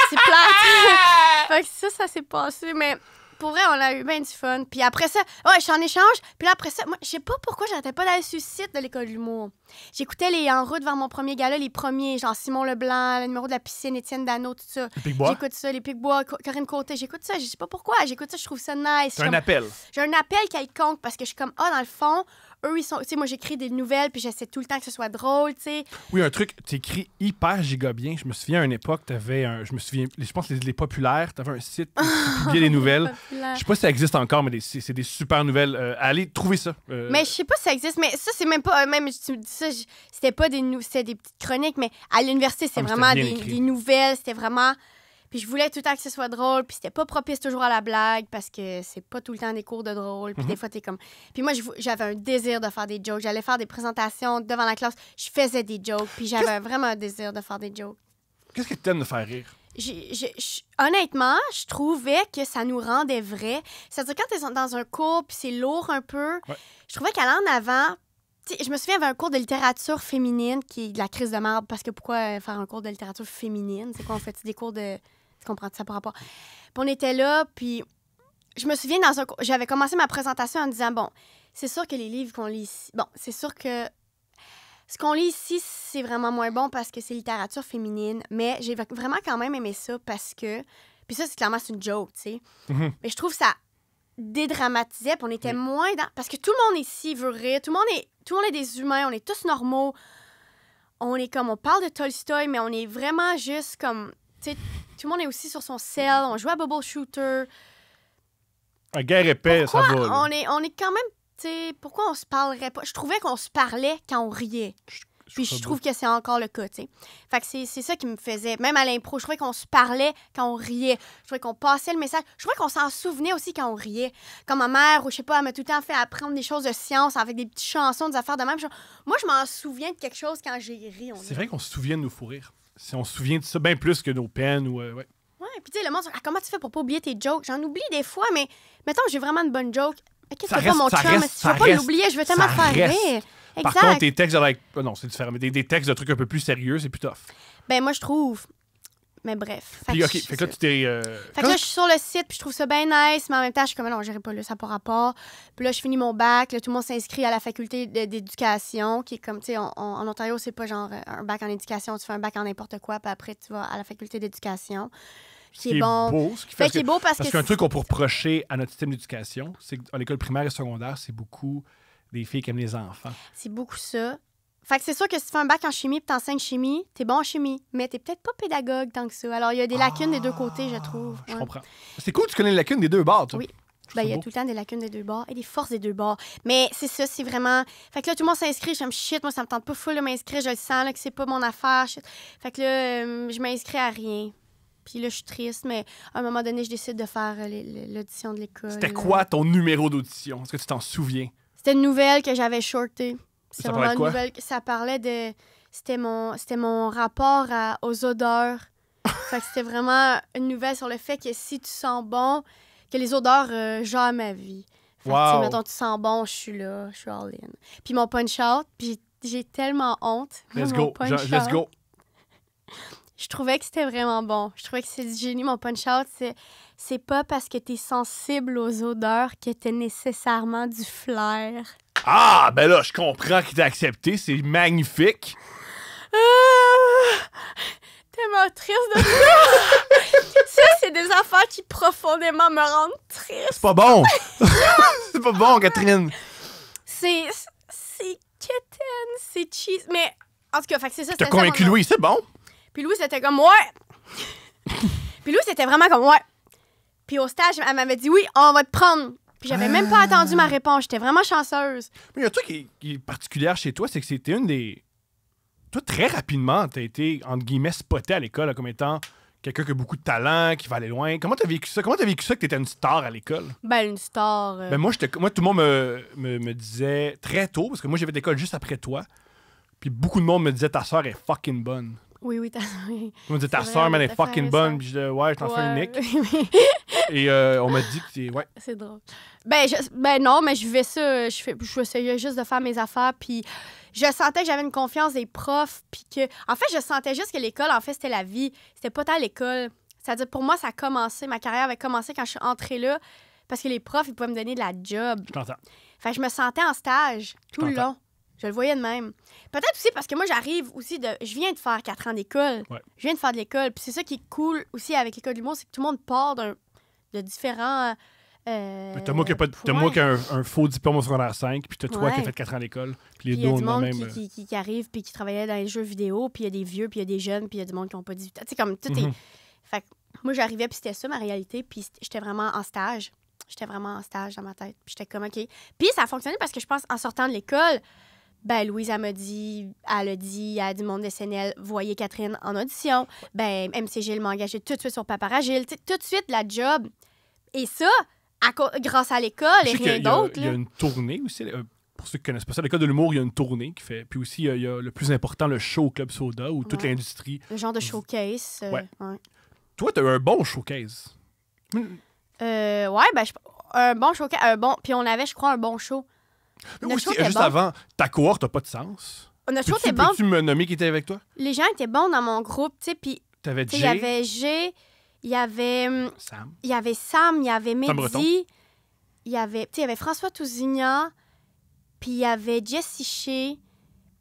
C'est plate. Fait que ça s'est passé. Mais pour vrai, on a eu bien du fun. Puis après ça, je suis en échange. Puis là, après ça, moi, je sais pas pourquoi j'arrêtais pas d'aller sur le site de l'École de l'humour. J'écoutais les En route vers mon premier gala, les premiers, genre Simon Leblanc, le numéro de la piscine, Étienne Dano, tout ça. Les Picbois. J'écoute ça, les Picbois, Corinne Côté. J'écoute ça, je sais pas pourquoi. J'écoute ça, je trouve ça nice. C'est un appel. J'ai un appel quelconque parce que je suis comme, dans le fond, eux, ils sont... Tu sais, moi, j'écris des nouvelles puis j'essaie tout le temps que ce soit drôle, tu sais. Oui, un truc, t'écris hyper giga bien. Je me souviens, à une époque, t'avais je pense les populaires, t'avais un site où tu publiais des nouvelles. Je sais pas si ça existe encore, mais c'est des super nouvelles. Allez, trouver ça. Mais je sais pas si ça existe, mais ça, c'est même pas... Même, tu me dis ça, c'était pas c'était des petites chroniques, mais à l'université, c'est vraiment des nouvelles. C'était vraiment... Puis je voulais tout le temps que ce soit drôle, puis c'était pas propice toujours à la blague, parce que c'est pas tout le temps des cours de drôle, puis des fois, t'es comme... Puis moi, j'avais un désir de faire des jokes. J'allais faire des présentations devant la classe, je faisais des jokes, puis j'avais vraiment un désir de faire des jokes. Qu'est-ce que t'aimes de faire rire? Honnêtement, je trouvais que ça nous rendait vrai. C'est-à-dire, quand t'es dans un cours, puis c'est lourd un peu, je trouvais qu'aller en avant... je me souviens, il y avait un cours de littérature féminine qui est de la crise de marde, parce que pourquoi faire un cours de littérature féminine? C'est quoi, on fait des cours de... Tu comprends ça par rapport? Puis on était là, puis je me souviens, dans un cours, j'avais commencé ma présentation en disant, bon, c'est sûr que les livres qu'on lit ici... Bon, c'est sûr que ce qu'on lit ici, c'est vraiment moins bon parce que c'est littérature féminine, mais j'ai vraiment quand même aimé ça parce que... Puis ça, c'est clairement une joke, tu sais. Mais je trouve que ça dédramatisait, puis on était moins dans... Parce que tout le monde ici veut rire, tout le monde est des humains, on est tous normaux. On est comme... On parle de Tolstoï, mais on est vraiment juste comme... Tu sais, tout le monde est aussi sur son cell, on joue à Bubble Shooter. Un guerre épais, ça va. On est quand même... Tu sais, pourquoi on se parlerait pas? Je trouvais qu'on se parlait quand on riait. Puis je trouve que c'est encore le cas, tu sais. Fait que c'est ça qui me faisait... Même à l'impro, je trouvais qu'on se parlait quand on riait. Je trouvais qu'on passait le message. Je trouvais qu'on s'en souvenait aussi quand on riait. Comme ma mère, ou je sais pas, elle m'a tout le temps fait apprendre des choses de science avec des petites chansons, des affaires de même. Moi, je m'en souviens de quelque chose quand j'ai ri. C'est vrai qu'on se souvient de nos fous rires. Si on se souvient de ça bien plus que nos peines ou... Ouais, puis tu sais, le monde, comment tu fais pour pas oublier tes jokes? J'en oublie des fois, mais mettons, j'ai vraiment une bonne joke. Qu'est-ce que pas mon chum? Si je veux pas l'oublier, je veux tellement faire rire. Par contre, tes textes non, c'est différent, mais des textes de trucs un peu plus sérieux, c'est plus tough. Ben moi, je trouve. Mais bref. Puis, OK, fait que là, tu t'es... Fait que là, je suis sur le site, puis je trouve ça bien nice, mais en même temps, je suis comme, non, j'irai pas là, ça n'a pas rapport. Puis là, je finis mon bac, là, tout le monde s'inscrit à la faculté d'éducation, qui est comme, tu sais, en Ontario, c'est pas genre un bac en éducation, tu fais un bac en n'importe quoi, puis après, tu vas à la faculté d'éducation. Qui est bon. Beau, ce qui fait qui est beau parce qu'un truc qu'on peut reprocher à notre système d'éducation, c'est qu'à l'école primaire et secondaire, c'est beaucoup des filles qui aiment les enfants. C'est beaucoup ça. Fait que c'est sûr que si tu fais un bac en chimie et t'enseignes chimie, t'es bon en chimie, mais t'es peut-être pas pédagogue tant que ça. Alors, il y a des lacunes des deux côtés, je trouve. Je comprends. C'est cool, tu connais les lacunes des deux bords, toi. Oui. Ben, il y a tout le temps des lacunes des deux bords et des forces des deux bords. Mais c'est ça, c'est vraiment... Fait que là, tout le monde s'inscrit, je me shit, moi, ça me tente pas full de m'inscrire, je le sens là, que c'est pas mon affaire. Shit. Fait que là, je m'inscris à rien. Puis là, je suis triste, mais à un moment donné, je décide de faire l'audition de l'école. C'était quoi ton numéro d'audition? Est-ce que tu t'en souviens? C'était une nouvelle que j'avais shortée. Ça parlait de quoi? Ça parlait de... C'était mon rapport aux odeurs. Fait que c'était vraiment une nouvelle sur le fait que si tu sens bon, que les odeurs gèrent ma vie. Fait que, tu sais, mettons, tu sens bon, je suis là, je suis all-in. Puis mon punch-out, puis j'ai tellement honte. Let's go. Let's go. Je trouvais que c'était vraiment bon. Je trouvais que c'est du génie. Mon punch-out, c'est pas parce que t'es sensible aux odeurs que t'as nécessairement du flair. Ah, ben là, je comprends qu'il t'a accepté. C'est magnifique. Tellement triste de ça. Ça, c'est des affaires qui profondément me rendent triste. C'est pas bon. C'est pas bon, Catherine. C'est quétaine, c'est cheese. Mais en tout cas, fait que c'est ça. T'as convaincu Louis, c'est bon. Puis Louis, c'était comme ouais. Puis Louis, c'était vraiment comme ouais. Puis au stage, elle m'avait dit oui, on va te prendre. Puis j'avais même pas attendu ma réponse. J'étais vraiment chanceuse. Mais il y a un truc qui est particulier chez toi, c'est que c'était une des. Toi, très rapidement, t'as été, entre guillemets, spoté à l'école là, comme étant quelqu'un qui a beaucoup de talent, qui va aller loin. Comment t'as vécu ça? Comment t'as vécu ça que t'étais une star à l'école? Ben, une star. Ben moi, tout le monde me disait très tôt, parce que moi, j'ai fait l'école juste après toi. Puis beaucoup de monde me disait ta soeur est fucking bonne. Oui, ta On me disait ta soeur, man, est fucking bonne. Puis je disais, ouais, je t'en fais une nick. Et on m'a dit que c'est. Ouais. C'est drôle. Ben non, mais je vivais ça. Je essayais juste de faire mes affaires. Puis je sentais que j'avais une confiance des profs. Puis que. En fait, je sentais juste que l'école, en fait, c'était la vie. C'était pas tant l'école. C'est-à-dire, pour moi, ça a commencé. Ma carrière avait commencé quand je suis entrée là. Parce que les profs, ils pouvaient me donner de la job. Je t'entends. Fait que je me sentais en stage tout le long. Je le voyais de même. Peut-être aussi parce que moi, j'arrive aussi de... Je viens de faire 4 ans d'école. Ouais. Je viens de faire de l'école. Puis c'est ça qui est cool aussi avec l'école de l'humour, c'est que tout le monde part de différents... T'as moi qui a un faux diplôme au secondaire 5, puis t'as toi qui a fait 4 ans d'école. Puis les deux ont le même... Il y a du monde qui arrive, puis qui travaillait dans les jeux vidéo, puis il y a des vieux, puis il y a des jeunes, puis il y a du monde qui n'ont pas 18 ans. Tu sais, comme tout est... Fait que moi, j'arrivais, puis c'était ça ma réalité, puis j'étais vraiment en stage. J'étais vraiment en stage dans ma tête. Puis j'étais comme, OK. Puis ça a fonctionné parce que je pense, en sortant de l'école... Ben, Louise, elle a dit à du monde SNL, voyez Catherine en audition. Ben, MCG m'a engagé tout de suite sur Paparagile. Tout de suite, la job. Et ça, grâce à l'école et rien d'autre. Il y a une tournée aussi. Pour ceux qui ne connaissent pas ça, l'école de l'humour, il y a une tournée qui fait. Puis aussi, il y a le plus important, le show au Club Soda, où toute l'industrie. Le genre de showcase. Ouais. Toi, tu as eu un bon showcase. Ben, un bon showcase. Puis on avait, je crois, un bon show. Aussi, juste avant, ta cohorte n'a pas de sens. Notre show était bon. Peux-tu me nommer qui était avec toi? Les gens étaient bons dans mon groupe, tu sais, puis... T'avais Jay. Il y avait Jay, il y avait... Sam. Il y avait Sam, il y avait Mehdi, il y avait François Tousignan, puis il y avait Jessie Shea.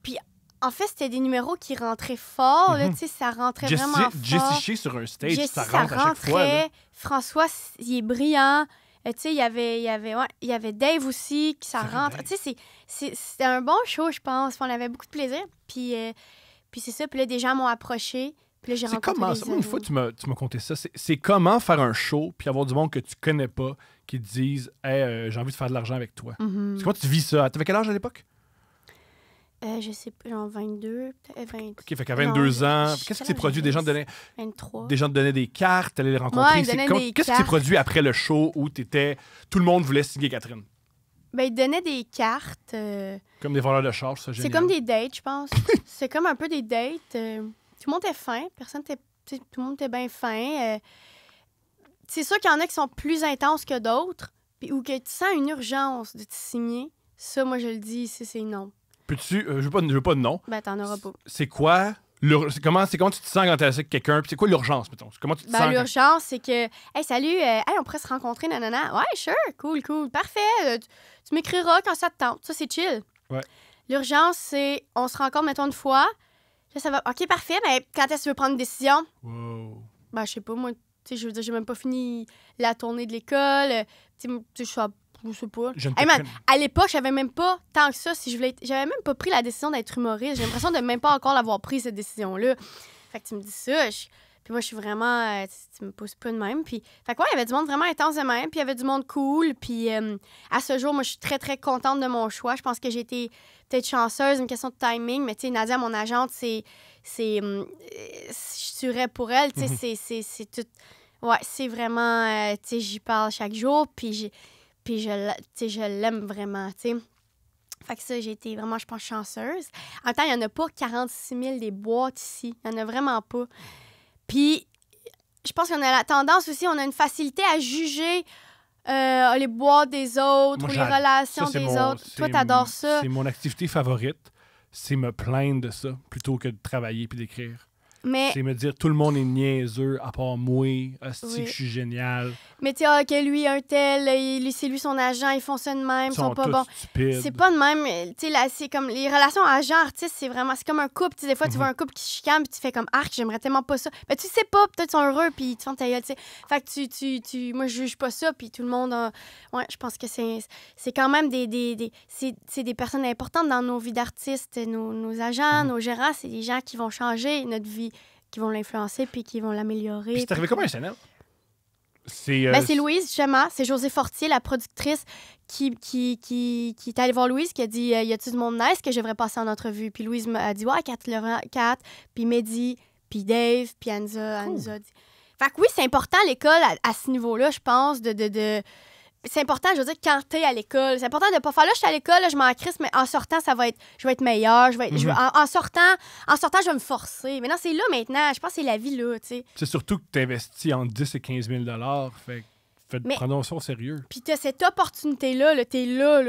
Puis, en fait, c'était des numéros qui rentraient fort, là, tu sais, ça rentrait vraiment fort. Jessie Shea sur un stage, ça rentre à chaque fois. Là. François, il est brillant. Tu sais, il y avait Dave aussi, qui ça rentre. Tu sais, c'était un bon show, je pense. On avait beaucoup de plaisir. Puis c'est ça. Puis là, des gens m'ont approché. Puis là, j'ai rencontré comment des ça? amis. Une fois, tu m'as conté ça. C'est comment faire un show puis avoir du monde que tu connais pas qui te disent « Hey, j'ai envie de faire de l'argent avec toi. Mm-hmm. Comment tu vis ça? T'avais quel âge à l'époque? Je sais pas, genre 22, peut-être 20. OK, fait qu'à 22 ans, qu'est-ce qui s'est produit? Des gens te donnaient... 23. Des gens te donnaient des cartes, t'allais les rencontrer. Qu'est-ce qui s'est produit après le show où tout le monde voulait signer Catherine? Ben, ils donnaient des cartes. Comme des voleurs de charge, ça, génial. C'est comme des dates, je pense. C'est comme un peu des dates. Tout le monde était fin. Tout le monde était bien fin. C'est sûr qu'il y en a qui sont plus intenses que d'autres, ou que tu sens une urgence de te signer. Ça, moi, je le dis ici, c'est non. Peux-tu... je veux pas de nom. Ben, t'en auras pas. C'est quoi... Comment tu te sens quand t'es avec quelqu'un? Puis c'est quoi l'urgence, mettons? Comment tu te sens? L'urgence, c'est que, hey, salut, on pourrait se rencontrer, nanana. Ouais, sure, cool, parfait. Tu m'écriras quand ça te tente. Ça, c'est chill. Ouais. L'urgence, c'est, on se rencontre, mettons, une fois. Là, ça va, OK, parfait, mais quand est-ce que tu veux prendre une décision? Wow. Ben, je sais pas, moi, tu sais, je veux dire, j'ai même pas fini la tournée de l'école. Tu sais, je sais pas. Hey, man, à l'époque, j'avais même pas tant que ça. J'avais même pas pris la décision d'être humoriste. J'ai l'impression de même pas encore l'avoir pris, cette décision-là. Fait que tu me dis ça. Puis moi, je suis vraiment... tu me pousses pas de même. Puis, fait que ouais, il y avait du monde vraiment intense de même. Puis il y avait du monde cool. Puis à ce jour, moi, je suis très, très contente de mon choix. Je pense que j'ai été peut-être chanceuse, une question de timing. Mais tu sais, Nadia, mon agente, je tuerais pour elle. Tu sais, c'est tout... Ouais, c'est vraiment... tu sais, j'y parle chaque jour. Puis je l'aime vraiment, tu sais. Fait que ça, j'ai été vraiment, je pense, chanceuse. En même temps, il n'y en a pas 46 000 des boîtes ici. Il n'y en a vraiment pas. Puis, je pense qu'on a la tendance aussi, on a une facilité à juger les boîtes des autres Moi, ou les relations des autres. Toi, t'adores ça. C'est mon activité favorite. C'est me plaindre de ça plutôt que de travailler puis d'écrire. Mais... C'est me dire tout le monde est niaiseux à part moi, hostie Oui. que je suis génial. Mais tu sais, que lui, un tel, c'est lui son agent, ils font ça de même, ils sont pas tous bons. stupides. C'est pas de même. Tu sais, là, c'est comme les relations agent-artiste, c'est comme un couple. Tu sais, des fois, tu vois un couple qui se chicane, puis tu fais comme arc, j'aimerais tellement pas ça. Mais tu sais pas, peut-être ils sont heureux, puis ils te font ta gueule, tu sais. Fait que moi, je juge pas ça, puis tout le monde. Ouais, je pense que c'est quand même c'est des personnes importantes dans nos vies d'artistes, nos agents, nos gérants, c'est des gens qui vont changer notre vie, qui vont l'influencer, puis qui vont l'améliorer. Puis c'est arrivé comme un SNL? C'est Louise, justement. C'est José Fortier, la productrice, qui est allée voir Louise, qui a dit y a-tu du monde nice que je devrais passer en entrevue? Puis Louise a dit ouais, Kat, puis Mehdi, puis Dave, puis Anza nous a dit. Fait que oui, c'est important l'école à ce niveau-là, je pense, c'est important, je veux dire, quand t'es à l'école. C'est important de pas faire là, je suis à l'école, là, je m'en crisse, mais en sortant, je vais être meilleure. En sortant, je vais me forcer. Mais non, c'est là maintenant. Je pense que c'est la vie là, tu sais. C'est surtout que tu investis entre 10 et 15 000 prenons ça au sérieux. Puis t'as cette opportunité-là, t'es là.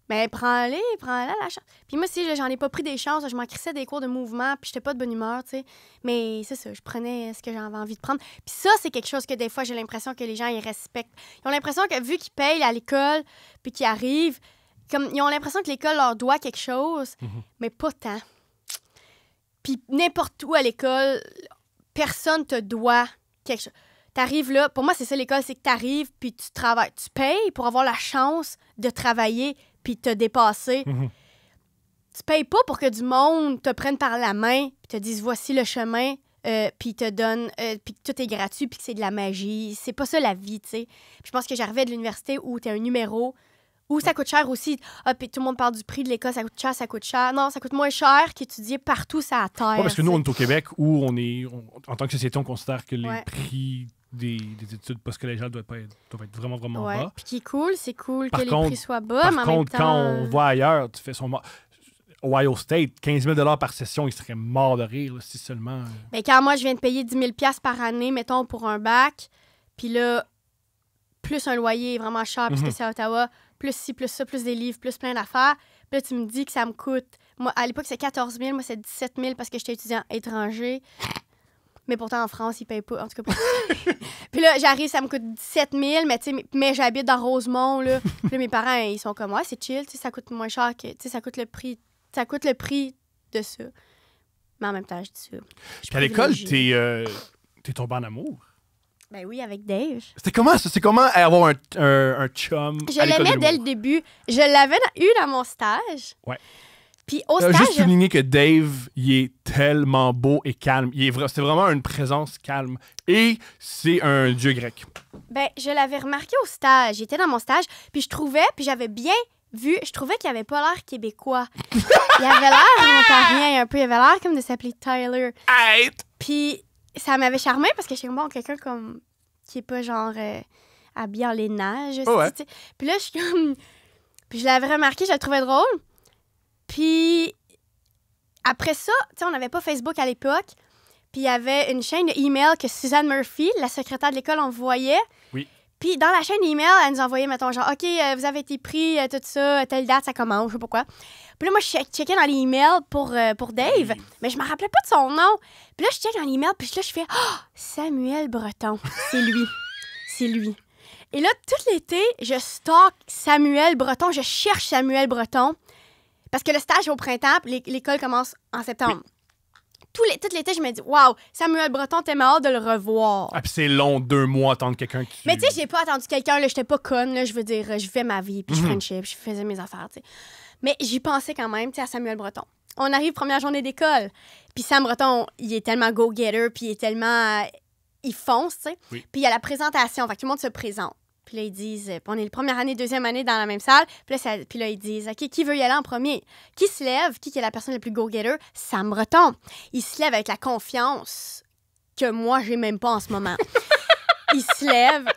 Mais prends-la la chance. Puis moi aussi, j'en ai pas pris des chances. Je m'en crissais des cours de mouvement, puis j'étais pas de bonne humeur, tu sais. Mais c'est ça, je prenais ce que j'avais envie de prendre. Puis ça, c'est quelque chose que des fois, j'ai l'impression que les gens, ils respectent. Ils ont l'impression que vu qu'ils payent à l'école, puis qu'ils arrivent, ils ont l'impression que l'école leur doit quelque chose, mais pas tant. Puis n'importe où à l'école, personne te doit quelque chose. T'arrives là, pour moi, c'est ça l'école, c'est que t'arrives, puis tu travailles. Tu payes pour avoir la chance de travailler puis te dépasser. Tu payes pas pour que du monde te prenne par la main puis te dise voici le chemin puis te donne puis que tout est gratuit puis que c'est de la magie. C'est pas ça la vie, tu sais. Je pense que j'arrivais de l'université où t'es un numéro, où ça coûte cher aussi. Ah, puis tout le monde parle du prix de l'école, ça coûte cher. Non, ça coûte moins cher qu'étudier partout sur la terre. Ouais, parce que nous, on est au Québec où en tant que société, on considère que les prix des études postcollégiales doivent être vraiment, vraiment bas. Puis qui est cool, c'est cool que les prix soient bas, mais en même temps... quand on va ailleurs, tu fais Ohio State, 15 000 par session, il serait mort de rire, là, si seulement... Mais quand moi, je viens de payer 10 000 par année, mettons, pour un bac, puis là, plus un loyer vraiment cher, puisque c'est à Ottawa, plus ci, plus ça, plus des livres, plus plein d'affaires, puis là, tu me dis que ça me coûte... Moi, à l'époque, c'est 14 000, moi, c'est 17 000 parce que j'étais étudiant étranger. Mais pourtant, en France, ils payent pas. En tout cas, puis là, j'arrive, ça me coûte 17 000, mais j'habite dans Rosemont, là. Puis là, mes parents, ils sont comme, ouais, c'est chill, ça coûte moins cher que, ça coûte le prix de ça. Mais en même temps, je dis ça. Puis à l'école, t'es tombé en amour? Ben oui, avec Dave. C'était comment ça? C'est comment avoir un chum Je l'aimais dès le début. Je l'avais eu dans mon stage. Ouais. Puis au stage... Juste souligner que Dave, il est tellement beau et calme. C'est vraiment une présence calme. Et c'est un dieu grec. Ben, je l'avais remarqué au stage. J'étais dans mon stage, puis j'avais bien vu, je trouvais qu'il avait pas l'air québécois. Il avait l'air ontarien un peu. Il avait l'air comme de s'appeler Tyler. Puis ça m'avait charmé parce que j'étais comme, bon, quelqu'un comme qui est pas genre habillé en lainage. Ouais. Puis là, je suis comme... Puis je l'avais remarqué, je le trouvais drôle. Puis après ça, tu sais, on n'avait pas Facebook à l'époque. Puis il y avait une chaîne email que Suzanne Murphy, la secrétaire de l'école, envoyait. Oui. Puis dans la chaîne email, elle nous envoyait, mettons, genre, OK, vous avez été pris, tout ça, telle date, ça commence, je sais pas quoi. Puis là, moi, je checkais dans les emails pour Dave, mais je me rappelais pas de son nom. Puis là, je check dans les emails, puis là, je fais, Samuel Breton, c'est lui. C'est lui. Et là, tout l'été, je stocke Samuel Breton, je cherche Samuel Breton. Parce que le stage est au printemps, l'école commence en septembre. Oui. Tout l'été, je me dis, waouh, Samuel Breton, tellement hâte de le revoir. Ah, puis c'est long, 2 mois, attendre quelqu'un qui... Mais tu sais, j'ai pas attendu quelqu'un, là, j'étais pas conne, là, je veux dire, je fais ma vie, puis je friendship, je faisais mes affaires, tu sais. Mais j'y pensais quand même, tu sais, à Samuel Breton. On arrive, première journée d'école, puis Sam Breton, il est tellement go-getter, puis il est tellement... il fonce, tu sais. Oui. Puis il y a la présentation, fait que tout le monde se présente. Puis là, ils disent, on est la première année, deuxième année dans la même salle. Puis là, ils disent, OK, qui veut y aller en premier? Qui se lève? Qui est la personne la plus go-getter? Sam Breton. Il se lève avec la confiance que moi, j'ai même pas en ce moment. Il se lève,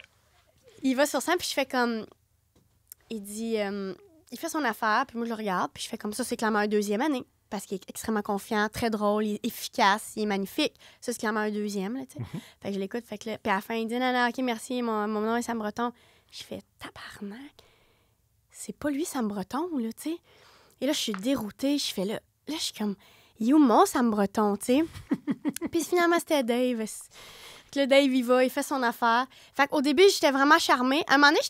il va sur scène, puis je fais comme... Il dit... il fait son affaire, puis moi, je le regarde, puis je fais comme ça, c'est clairement un deuxième année. Parce qu'il est extrêmement confiant, très drôle, il est efficace, il est magnifique. Ça, c'est clairement un deuxième, là, tu sais. Fait que je l'écoute, fait que là, puis à la fin, il dit, non, OK, merci, mon nom est Sam Breton. Je fais tabarnak. C'est pas lui, Sam Breton, là, tu sais. Et là, je suis déroutée. Je fais là, je suis comme, il est où mon Sam Breton, tu sais? Puis finalement, c'était Dave. Le Dave, il va, il fait son affaire. Fait qu'au début, j'étais vraiment charmée. À un moment donné,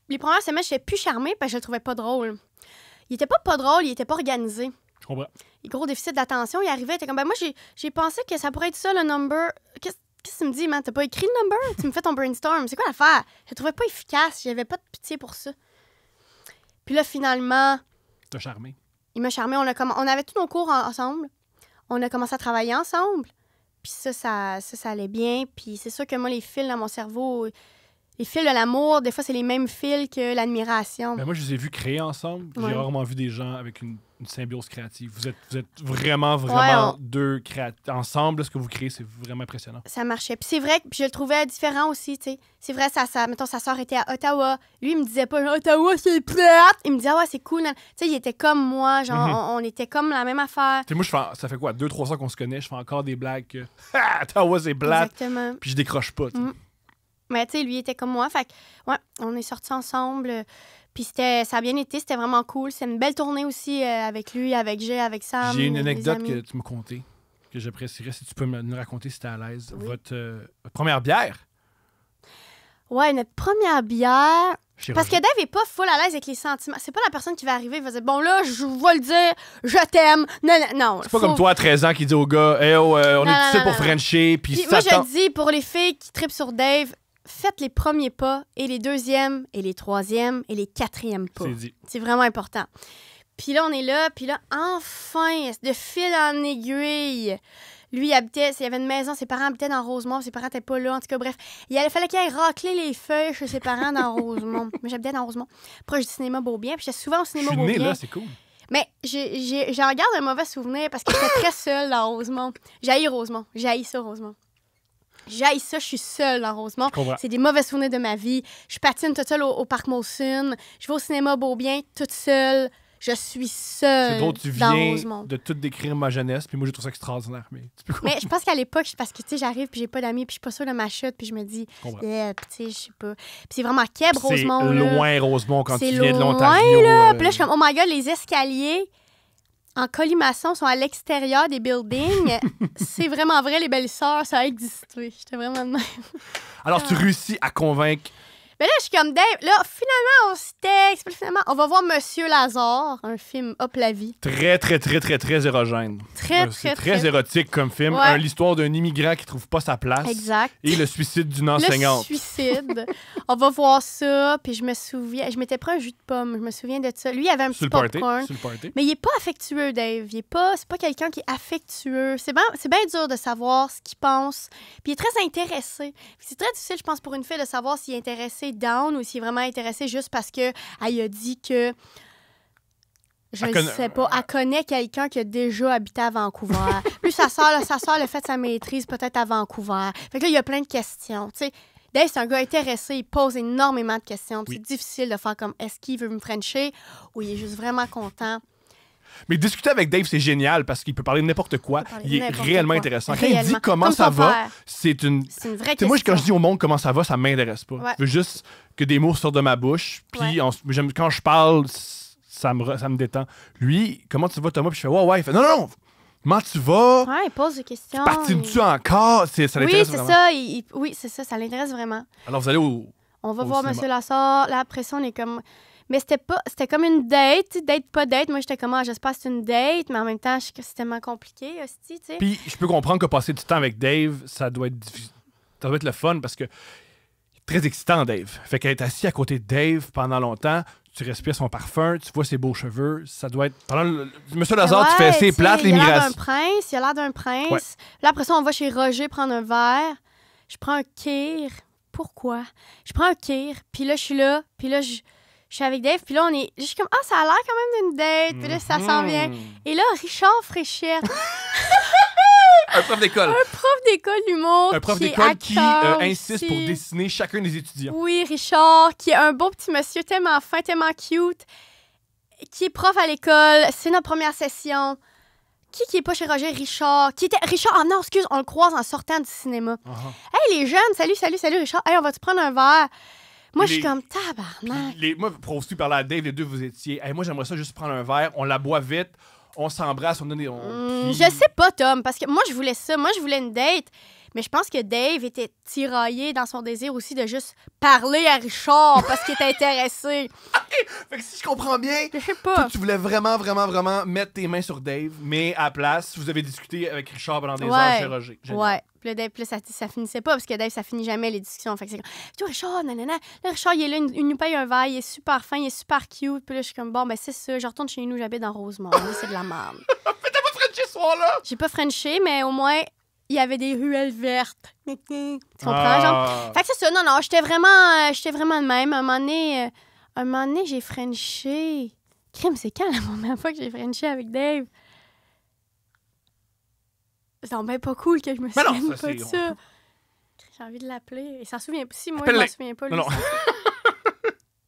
les premières semaines, j'étais plus charmée parce que je le trouvais pas drôle. Il était pas drôle, il était pas organisé. Je comprends. Gros déficit d'attention, il arrivait, il était comme, ben moi, j'ai pensé que ça pourrait être ça, le number. Qu'est-ce que tu me dis, man? T'as pas écrit le number? Tu me fais ton brainstorm. C'est quoi l'affaire? Je le trouvais pas efficace. J'avais pas de pitié pour ça. Puis là, finalement... T'as charmé. Il m'a charmé. On avait tous nos cours ensemble. On a commencé à travailler ensemble. Puis ça allait bien. Puis c'est sûr que moi, les fils dans mon cerveau... Les fils de l'amour, des fois, c'est les mêmes fils que l'admiration. Ben moi, je les ai vus créer ensemble. Ouais. J'ai rarement vu des gens avec une symbiose créative. Vous êtes vraiment deux créateurs. Ensemble, ce que vous créez, c'est vraiment impressionnant. Ça marchait. Puis c'est vrai, puis je le trouvais différent aussi, tu sais. C'est vrai, mettons, sa soeur était à Ottawa. Lui, il me disait pas, Ottawa, c'est plate. Il me disait, ah ouais, c'est cool. Tu sais, il était comme moi. Genre, on était comme la même affaire. Tu sais, moi, ça fait quoi, 2-3 ans qu'on se connaît, je fais encore des blagues que, Ottawa, c'est plate. Exactement. Puis je décroche pas, tu sais. Mais tu sais, lui, il était comme moi. Fait que, ouais, on est sortis ensemble. Puis ça a bien été, c'était vraiment cool. C'était une belle tournée aussi avec lui, avec Jay, avec Sam. J'ai une anecdote que tu m'as contée, que j'apprécierais si tu peux me nous raconter si t'es à l'aise. Oui. Votre première bière. Ouais, notre première bière. Chez Parce que Roger. Dave est pas full à l'aise avec les sentiments. C'est pas la personne qui va arriver et va dire, bon là, je vais le dire, je t'aime. Non. C'est pas comme toi à 13 ans qui dit au gars, hey, on est ici pour Frencher. Puis moi, je dis, pour les filles qui trippent sur Dave, faites les premiers pas et les deuxièmes et les troisièmes et les quatrièmes pas. C'est dit. C'est vraiment important. Puis là, on est là, puis là, enfin, de fil en aiguille, lui, il y avait une maison, ses parents habitaient dans Rosemont, ses parents n'étaient pas là, en tout cas, bref. Fallait qu'il aille racler les feuilles chez ses parents dans Rosemont. Moi, j'habitais dans Rosemont, proche du cinéma Beaubien, puis j'étais souvent au Je cinéma suis né Beaubien. là, c'est cool. Mais j'en regarde un mauvais souvenir parce que j'étais très seule dans Rosemont. J'haïs Rosemont. J'haïs ça, Rosemont. J'haïs ça, je suis seule dans Rosemont. C'est des mauvais souvenirs de ma vie. Je patine toute seule au parc Molson. Je vais au cinéma Beaubien toute seule. Je suis seule. C'est drôle, tu dans viens Rosemont. de tout décrire ma jeunesse, puis moi, je trouve ça extraordinaire. Mais je pense qu'à l'époque, c'est parce que, tu sais, j'arrive, puis j'ai pas d'amis, puis je suis pas sûre de ma chute, puis je me dis, puis tu sais, je sais pas. Puis c'est vraiment Québec, Rosemont. C'est là. loin, Rosemont, quand tu C'est viens de loin, l'Ontario. là. Puis là, je suis comme, oh my God, les escaliers en colimaçon sont à l'extérieur des buildings. C'est vraiment vrai, les belles-sœurs, ça a existé. J'étais vraiment de même. Alors, tu réussis à convaincre. Mais là, je suis comme Dave. Là, finalement, on se texte. Finalement, on va voir Monsieur Lazare, un film Hop la vie. Très, très, très, très, très érogène. C'est très érotique comme film. Ouais. L'histoire d'un immigrant qui trouve pas sa place. Exact. Et le suicide d'une enseignante. Le suicide. On va voir ça. Puis je me souviens, je m'étais pris un jus de pomme. Je me souviens de ça. Lui, il avait un petit popcorn. Sur le party. Mais il est pas affectueux, Dave. C'est pas quelqu'un qui est affectueux. C'est bien dur de savoir ce qu'il pense. Puis il est très intéressé. Puis c'est très difficile, je pense, pour une fille de savoir s'il est intéressé down ou s'il est vraiment intéressé juste parce qu'elle a dit que je ne sais pas, elle connaît quelqu'un qui a déjà habité à Vancouver. Puis sa soeur a fait sa maîtrise peut-être à Vancouver. Fait que là, il y a plein de questions. Tu sais, Dave, c'est un gars intéressé, il pose énormément de questions. Oui. C'est difficile de faire comme est-ce qu'il veut me frencher ou il est juste vraiment content. Mais discuter avec Dave, c'est génial parce qu'il peut parler de n'importe quoi. Il est réellement intéressant. Quand il dit comment ça va, c'est une vraie question. Moi, quand je dis au monde comment ça va, ça m'intéresse pas. Ouais. Je veux juste que des mots sortent de ma bouche. Puis quand je parle, ça me détend. Lui, comment tu vas, Thomas? Puis je fais ouais. Il fait non. Comment tu vas? Ouais, il pose des questions. Patines-tu encore? Ça l'intéresse vraiment. Oui, c'est ça. Ça l'intéresse vraiment. Alors, vous allez On va voir M. Lassard. Là, après ça, on est comme... Mais c'était comme une date. Pas date. Moi, j'étais comme, j'espère que c'est une date. Mais en même temps, je sais que c'est tellement compliqué aussi, tu sais. Puis, je peux comprendre que passer du temps avec Dave, ça doit être difficile. Ça doit être le fun parce que très excitant, Dave. Fait qu'être assis à côté de Dave pendant longtemps, tu respires son parfum, tu vois ses beaux cheveux, ça doit être... Monsieur Lazare, tu fais assez plate, l'immigration. Il a l'air d'un prince. Ouais. Là, après ça, on va chez Roger prendre un verre. Je prends un kir. Pourquoi? Je prends un kir, puis là, je suis là, puis là, je suis avec Dave, puis là, je suis comme, ça a l'air quand même d'une date, puis là, ça s'en vient. Et là, Richard Fréchette... Un prof d'école. Un prof d'école d'humour. Un prof d'école qui insiste pour dessiner chacun des étudiants. Oui, Richard, qui est un beau petit monsieur, tellement fin, tellement cute, qui est prof à l'école. C'est notre première session. Qui est pas chez Roger? Richard. Richard, non, excuse, on le croise en sortant du cinéma. Hey, les jeunes, salut, Richard. Hey, on va-tu prendre un verre? Moi, je suis comme tabarnak. Moi, pour aussi parler à Dave, les deux, vous étiez. Hey, moi, j'aimerais ça juste prendre un verre, on la boit vite, on s'embrasse, on donne des. Je sais pas, Tom, parce que moi, je voulais ça. Moi, je voulais une date. Mais je pense que Dave était tiraillé dans son désir aussi de juste parler à Richard parce qu'il était intéressé. Fait que si je comprends bien, Je sais pas. toi, tu voulais vraiment, vraiment, vraiment mettre tes mains sur Dave, mais à la place, vous avez discuté avec Richard pendant des heures chez Roger. Génial. Ouais. Puis là, Dave, puis là, ça finissait pas parce que Dave, ça finit jamais les discussions. Fait que c'est comme, toi, Richard, nanana. Là, Richard, il est là, il nous paye un verre, il est super fin, il est super cute. Puis là, je suis comme, bon, ben c'est ça, je retourne chez nous, j'habite dans Rosemont. Là, c'est de la merde. Mais t'as pas frenché ce soir-là? J'ai pas frenché, mais au moins, il y avait des ruelles vertes. Tu comprends, genre? Fait que c'est ça, non, j'étais vraiment de même. Un moment donné, j'ai frenché. Crime, c'est quand la première fois que j'ai frenché avec Dave? C'est donc bien pas cool que je me souvienne pas de ça. J'ai envie de l'appeler. Il s'en souvient pas. Si moi, je m'en souviens pas. Lui, non.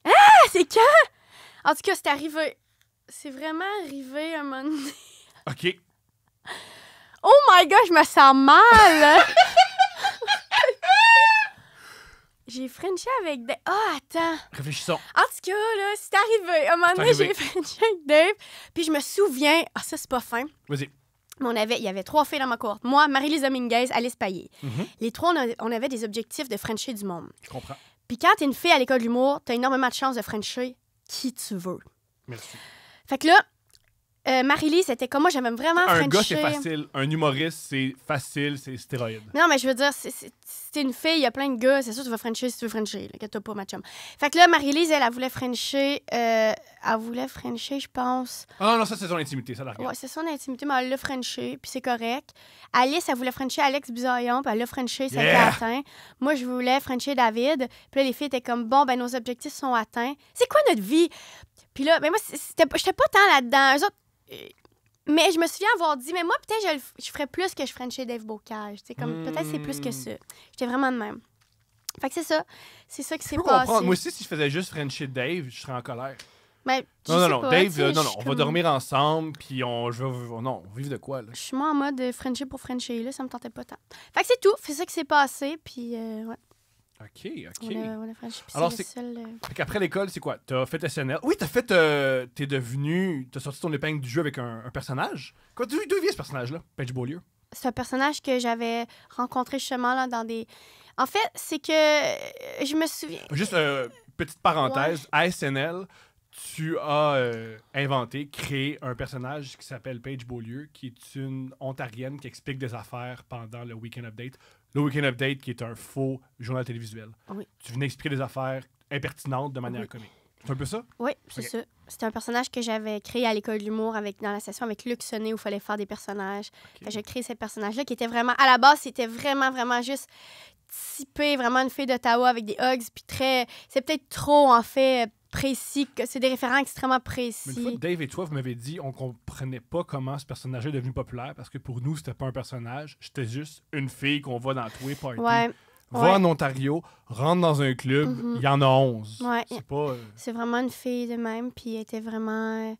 Ah, c'est quand? En tout cas, c'est arrivé. C'est vraiment arrivé un moment donné. OK. Oh my God, je me sens mal! J'ai frenché avec Dave. Ah, attends. Réfléchissons. En tout cas, là, c'est arrivé. À un moment donné, j'ai frenché avec Dave. Puis je me souviens... Ah, ça, c'est pas fin. Vas-y. Mais il y avait 3 filles dans ma cohorte. Moi, Marie-Lise Dominguez, Alice Payet. Les 3, on avait des objectifs de frencher du monde. Je comprends. Puis quand t'es une fille à l'école de l'humour, t'as énormément de chances de frencher qui tu veux. Merci. Fait que là, Marie-Lise, c'était comme moi, j'aimais vraiment frencher. Un gars, c'est facile. Un humoriste, c'est facile, c'est stéroïde. Non, mais je veux dire, c'est une fille, il y a plein de gars, c'est sûr que tu vas frencher si tu veux frencher. Là, que t'as pas, ma chum. Fait que là, Marie-Lise, elle voulait frencher, je pense. Ah non, ça, c'est son intimité, ça la regarde. Ouais, c'est son intimité, mais elle l'a frenché, puis c'est correct. Alice, elle voulait frencher Alex Bisaillon, puis elle l'a frenché, ça a été atteint. Moi, je voulais frencher David, puis là, les filles étaient comme, bon, ben nos objectifs sont atteints. C'est quoi notre vie? Puis là, ben moi, j'étais pas tant là-dedans. Eux autres, mais je me souviens avoir dit, mais moi, peut-être, je ferais plus que je frenchais Dave Bocage. Peut-être c'est plus que ça. J'étais vraiment de même. Fait que c'est ça. C'est ça qui s'est passé. Moi aussi, si je faisais juste frencher Dave, je serais en colère. Mais, non, pas, Dave, on va dormir ensemble, puis on vive de quoi, là? Je suis moi en mode frencher pour frencher, là, ça me tentait pas tant. Fait que c'est tout. C'est ça qui s'est passé, puis ouais. OK. On a frenché, puis alors, c'est le seul... Fait qu'après l'école, c'est quoi? T'as fait SNL? Oui, t'as sorti ton épingle du jeu avec un personnage? Quoi, d'où vient ce personnage-là, Paige Beaulieu? C'est un personnage que j'avais rencontré justement là, dans des... En fait, c'est que je me souviens... Juste, petite parenthèse, à SNL, tu as créé un personnage qui s'appelle Paige Beaulieu, qui est une Ontarienne qui explique des affaires pendant le Weekend Update. Le Weekend Update, qui est un faux journal télévisuel. Oui. Tu venais expliquer des affaires impertinentes de manière comique. C'est un peu ça? Oui, c'est ça. C'était un personnage que j'avais créé à l'école de l'humour dans la session avec Luc Sonnet où il fallait faire des personnages. Okay. J'ai créé ce personnage-là qui était vraiment... À la base, c'était vraiment, vraiment juste typé, vraiment une fille d'Ottawa avec des hugs, puis très... C'est peut-être trop, en fait, précis. C'est des référents extrêmement précis. Mais une fois, Dave et toi, vous m'avez dit on comprenait pas comment ce personnage est devenu populaire parce que pour nous, c'était pas un personnage. J'étais juste une fille qu'on voit dans tous les parties. Ouais. Va en Ontario, rentre dans un club, il y en a 11. Ouais. C'est pas... C'est vraiment une fille de même, puis elle était vraiment...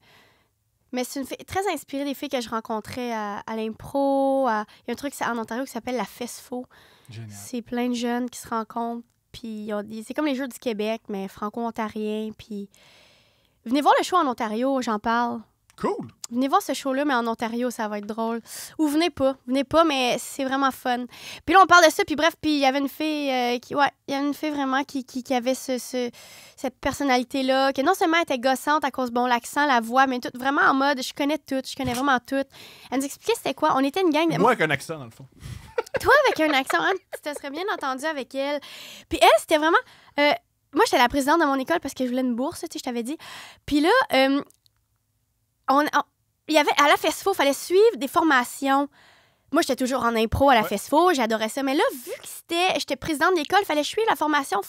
Mais c'est une fille très inspirée des filles que je rencontrais à l'impro. Il y a un truc en Ontario qui s'appelle la FESFO. Génial. C'est plein de jeunes qui se rencontrent, puis c'est comme les Jeux du Québec, mais franco-ontariens, puis... Venez voir le show en Ontario, j'en parle. Cool! Venez voir ce show-là, mais en Ontario, ça va être drôle. Ou venez pas, mais c'est vraiment fun. Puis là, on parle de ça, puis bref, puis il y avait une fille vraiment qui avait cette personnalité-là, que non seulement elle était gossante à cause, l'accent, la voix, mais tout, vraiment en mode, je connais vraiment tout. Elle nous expliquait c'était quoi. On était une gang de... Moi avec un accent, dans le fond. Toi avec un accent, hein, tu te serais bien entendu avec elle. Puis elle, c'était vraiment... moi, j'étais la présidente de mon école parce que je voulais une bourse, tu sais, je t'avais dit. Puis là... il y avait à la FESFO, il fallait suivre des formations. Moi, j'étais toujours en impro à la FESFO, j'adorais ça. Mais là, vu que j'étais présidente d'école, il fallait suivre la formation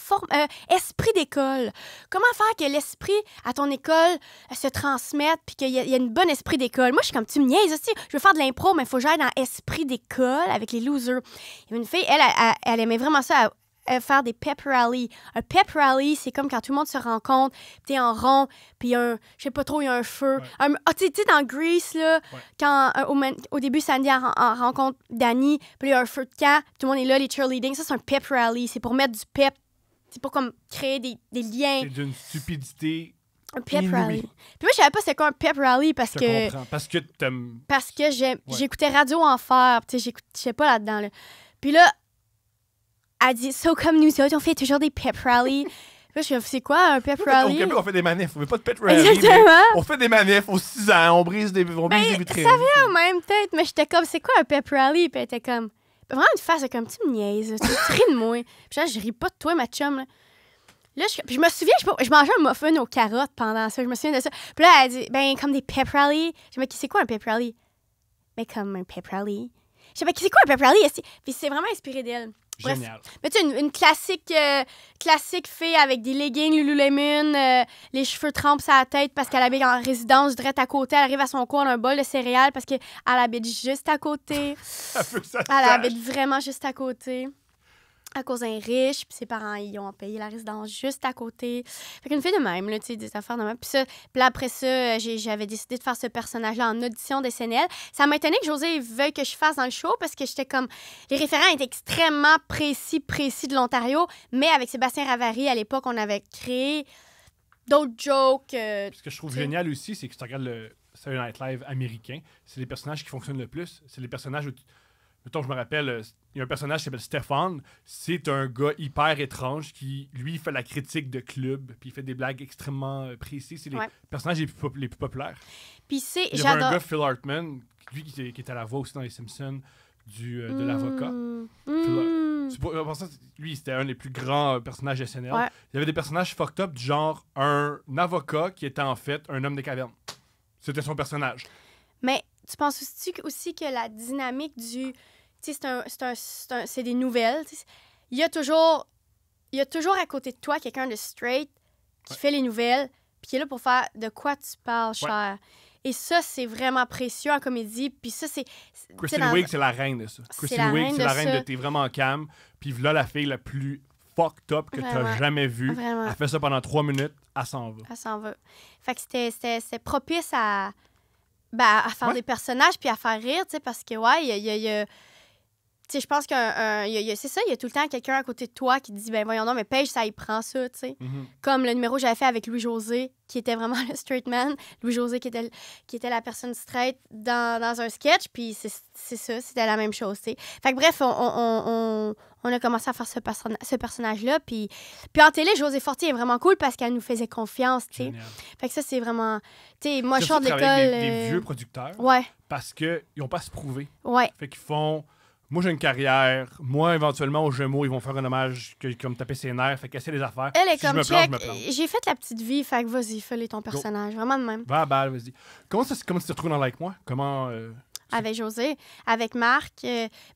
esprit d'école. Comment faire que l'esprit à ton école se transmette puis qu'il y ait une bonne esprit d'école? Moi, je suis comme, tu me niaises aussi. Je veux faire de l'impro, mais il faut que j'aille dans esprit d'école avec les losers. Il y avait une fille, elle aimait vraiment ça. Faire des pep rallies. Un pep rally, c'est comme quand tout le monde se rencontre, t'es en rond, puis je sais pas trop, il y a un feu. Ouais. Tu sais, dans Grease, là, quand au début, Sandy rencontre Danny, puis il y a un feu de camp, tout le monde est là, les cheerleading. Ça, c'est un pep rally. C'est pour mettre du pep C'est pour comme créer des liens. C'est d'une stupidité. Un pep inouïe. rally. Puis moi, je savais pas c'était quoi un pep rally parce Je que... comprends. Parce que t'aimes... Parce que j'écoutais Radio Enfer, tu sais, j'étais pas là-dedans, là. Puis là, elle dit, so comme nous autres, on fait toujours des pep rally. Puis là, je me c'est quoi un pep Au rally? Québec, on fait des manifs. On fait pas de pet rally. Exactement. On fait des manifs aux 6 ans. On brise des vitrines. Ça vient au même tête, mais j'étais comme, c'est quoi un pep rally? Puis elle était comme, vraiment une face de comme, tu me niaises, tu ris de moi. Puis là, je ris pas de toi, ma chum, là. Là, puis je me souviens, je mangeais un muffin aux carottes pendant ça. Je me souviens de ça. Puis là, elle dit, ben, comme des pep rally. Je me dis, c'est quoi un pep rally? Mais comme un pep rally. Je me dis, c'est quoi un pep rally? Puis c'est vraiment inspiré d'elle. Bref. Génial. Mais tu sais, une classique fille avec des leggings Lululemon, les cheveux trempent sur la tête parce qu'elle habite en résidence direct à côté. Elle arrive à son cours, elle a un bol de céréales parce qu'elle habite juste à côté. Elle habite vraiment juste à côté. À cause d'un riche, puis ses parents, ils ont payé la résidence juste à côté. Fait qu'une fille de même, là, tu sais, des affaires de même. Puis là, après ça, j'avais décidé de faire ce personnage-là en audition de SNL. Ça m'a étonné que José veuille que je fasse dans le show parce que j'étais comme... Les référents étaient extrêmement précis de l'Ontario, mais avec Sébastien Ravary, à l'époque, on avait créé d'autres jokes. Ce que je trouve génial aussi, c'est que si tu regardes le Saturday Night Live américain, c'est les personnages qui fonctionnent le plus. C'est les personnages où... Mettons, je me rappelle, il y a un personnage qui s'appelle Stéphane. C'est un gars hyper étrange qui, lui, fait la critique de club, puis il fait des blagues extrêmement précises. C'est les personnages les plus populaires. Puis il y avait un gars, Phil Hartman, lui qui était à la voix aussi dans les Simpsons, de l'avocat. Lui, c'était un des plus grands personnages SNL. Ouais. Il y avait des personnages fucked up, du genre un avocat qui était en fait un homme des cavernes. C'était son personnage. Mais tu penses aussi que la dynamique du... Tu sais, c'est des nouvelles. T'sais. Il y a toujours à côté de toi quelqu'un de straight qui fait les nouvelles puis qui est là pour faire de quoi tu parles, cher. Et ça, c'est vraiment précieux en comédie. Puis ça, c'est... Kristen Wiig, c'est la reine de ça. Kristen Wiig, c'est la reine de « t'es vraiment calme ». Puis là, la fille la plus fucked up que t'as jamais vue. Vraiment. Elle fait ça pendant 3 minutes, elle s'en va. Elle s'en va. Fait que c'était propice à faire des personnages puis à faire rire, tu sais, parce que, il y a tu sais, je pense que c'est ça, il y a tout le temps quelqu'un à côté de toi qui te dit, ben voyons non, mais Paige, ça y prend ça, tu sais. Mm-hmm. Comme le numéro que j'avais fait avec Louis-José, qui était vraiment le straight man. Louis-José qui était la personne straight dans un sketch, puis c'est ça, c'était la même chose, tu sais. Fait que bref, on a commencé à faire ce personnage-là, puis en télé, José Fortier est vraiment cool parce qu'elle nous faisait confiance, tu sais. Fait que ça, c'est vraiment... Tu sais, moi, je sors de l'école... avec des vieux producteurs. Ouais. Parce qu'ils n'ont pas à se prouver. Ouais. Fait qu'ils font... Moi, j'ai une carrière. Moi, éventuellement, aux Gémeaux, ils vont faire un hommage comme taper ses nerfs. Fait casser les affaires. Elle est si comme je me plante. J'ai fait la petite vie, fait que vas-y, fais-le ton personnage. Vraiment de même. Va à balle, vas-y. Comment tu t'es retrouvé dans Like Moi? Comment... Avec José, avec Marc.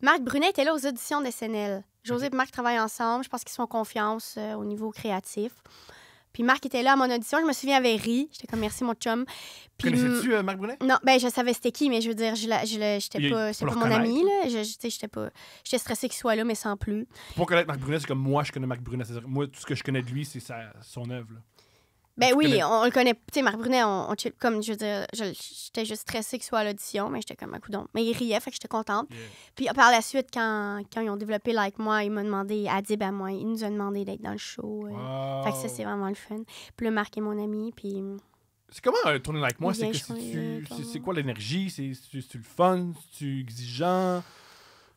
Marc Brunet était là aux auditions de SNL. José et Marc travaillent ensemble. Je pense qu'ils se font confiance au niveau créatif. Puis Marc était là à mon audition. Je me souviens, il avait ri. J'étais comme, merci, mon chum. Puis, connaissais-tu Marc Brunet? Non, ben je savais c'était qui, mais je veux dire, c'était pas mon ami. Là. J'étais stressée qu'il soit là, mais sans plus. Pour connaître Marc Brunet, c'est comme moi, je connais Marc Brunet. C'est-à-dire, moi, tout ce que je connais de lui, c'est son œuvre. Là. Ben oui, on le connaît. Tu sais, Marc Brunet, comme je veux dire, j'étais juste stressée qu'il soit à l'audition, mais j'étais comme un coudon. Mais il riait, fait que j'étais contente. Yeah. Puis par la suite, quand ils ont développé Like Moi, il m'a demandé, Adib à moi, il nous a demandé d'être dans le show. Wow. Fait que ça, c'est vraiment le fun. Puis là, Marc est mon ami, puis... C'est comment tourner Like Moi? C'est quoi l'énergie? C'est-tu le fun? C'est-tu exigeant?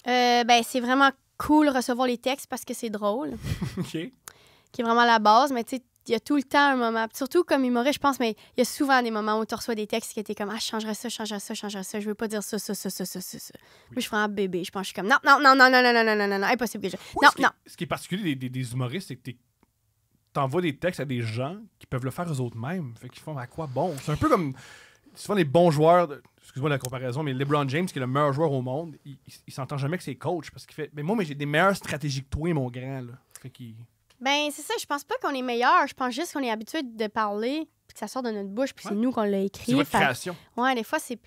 Ben, c'est vraiment cool recevoir les textes parce que c'est drôle. OK. Qui est vraiment la base, mais tu sais, il y a tout le temps un moment, surtout comme humoriste, je pense, mais il y a souvent des moments où tu reçois des textes qui étaient comme, je changerais ça, je veux pas dire ça. Oui. Moi, je suis vraiment bébé, je pense, je suis comme, non, impossible que non. Ce qui est particulier des humoristes, c'est que t'envoies des textes à des gens qui peuvent le faire eux autres mêmes. Fait qu'ils font à quoi bon? C'est un peu comme, souvent les bons joueurs, excuse-moi la comparaison, mais LeBron James, qui est le meilleur joueur au monde, il s'entend jamais que c'est coach parce qu'il fait, mais moi, j'ai des meilleures stratégies que toi, mon grand, là. Fait qu'il... Ben, c'est ça. Je pense pas qu'on est meilleur. Je pense juste qu'on est habitué de parler, puis que ça sort de notre bouche, puis c'est nous qu'on l'a écrit. C'est votre création. Ouais, des fois, c'est...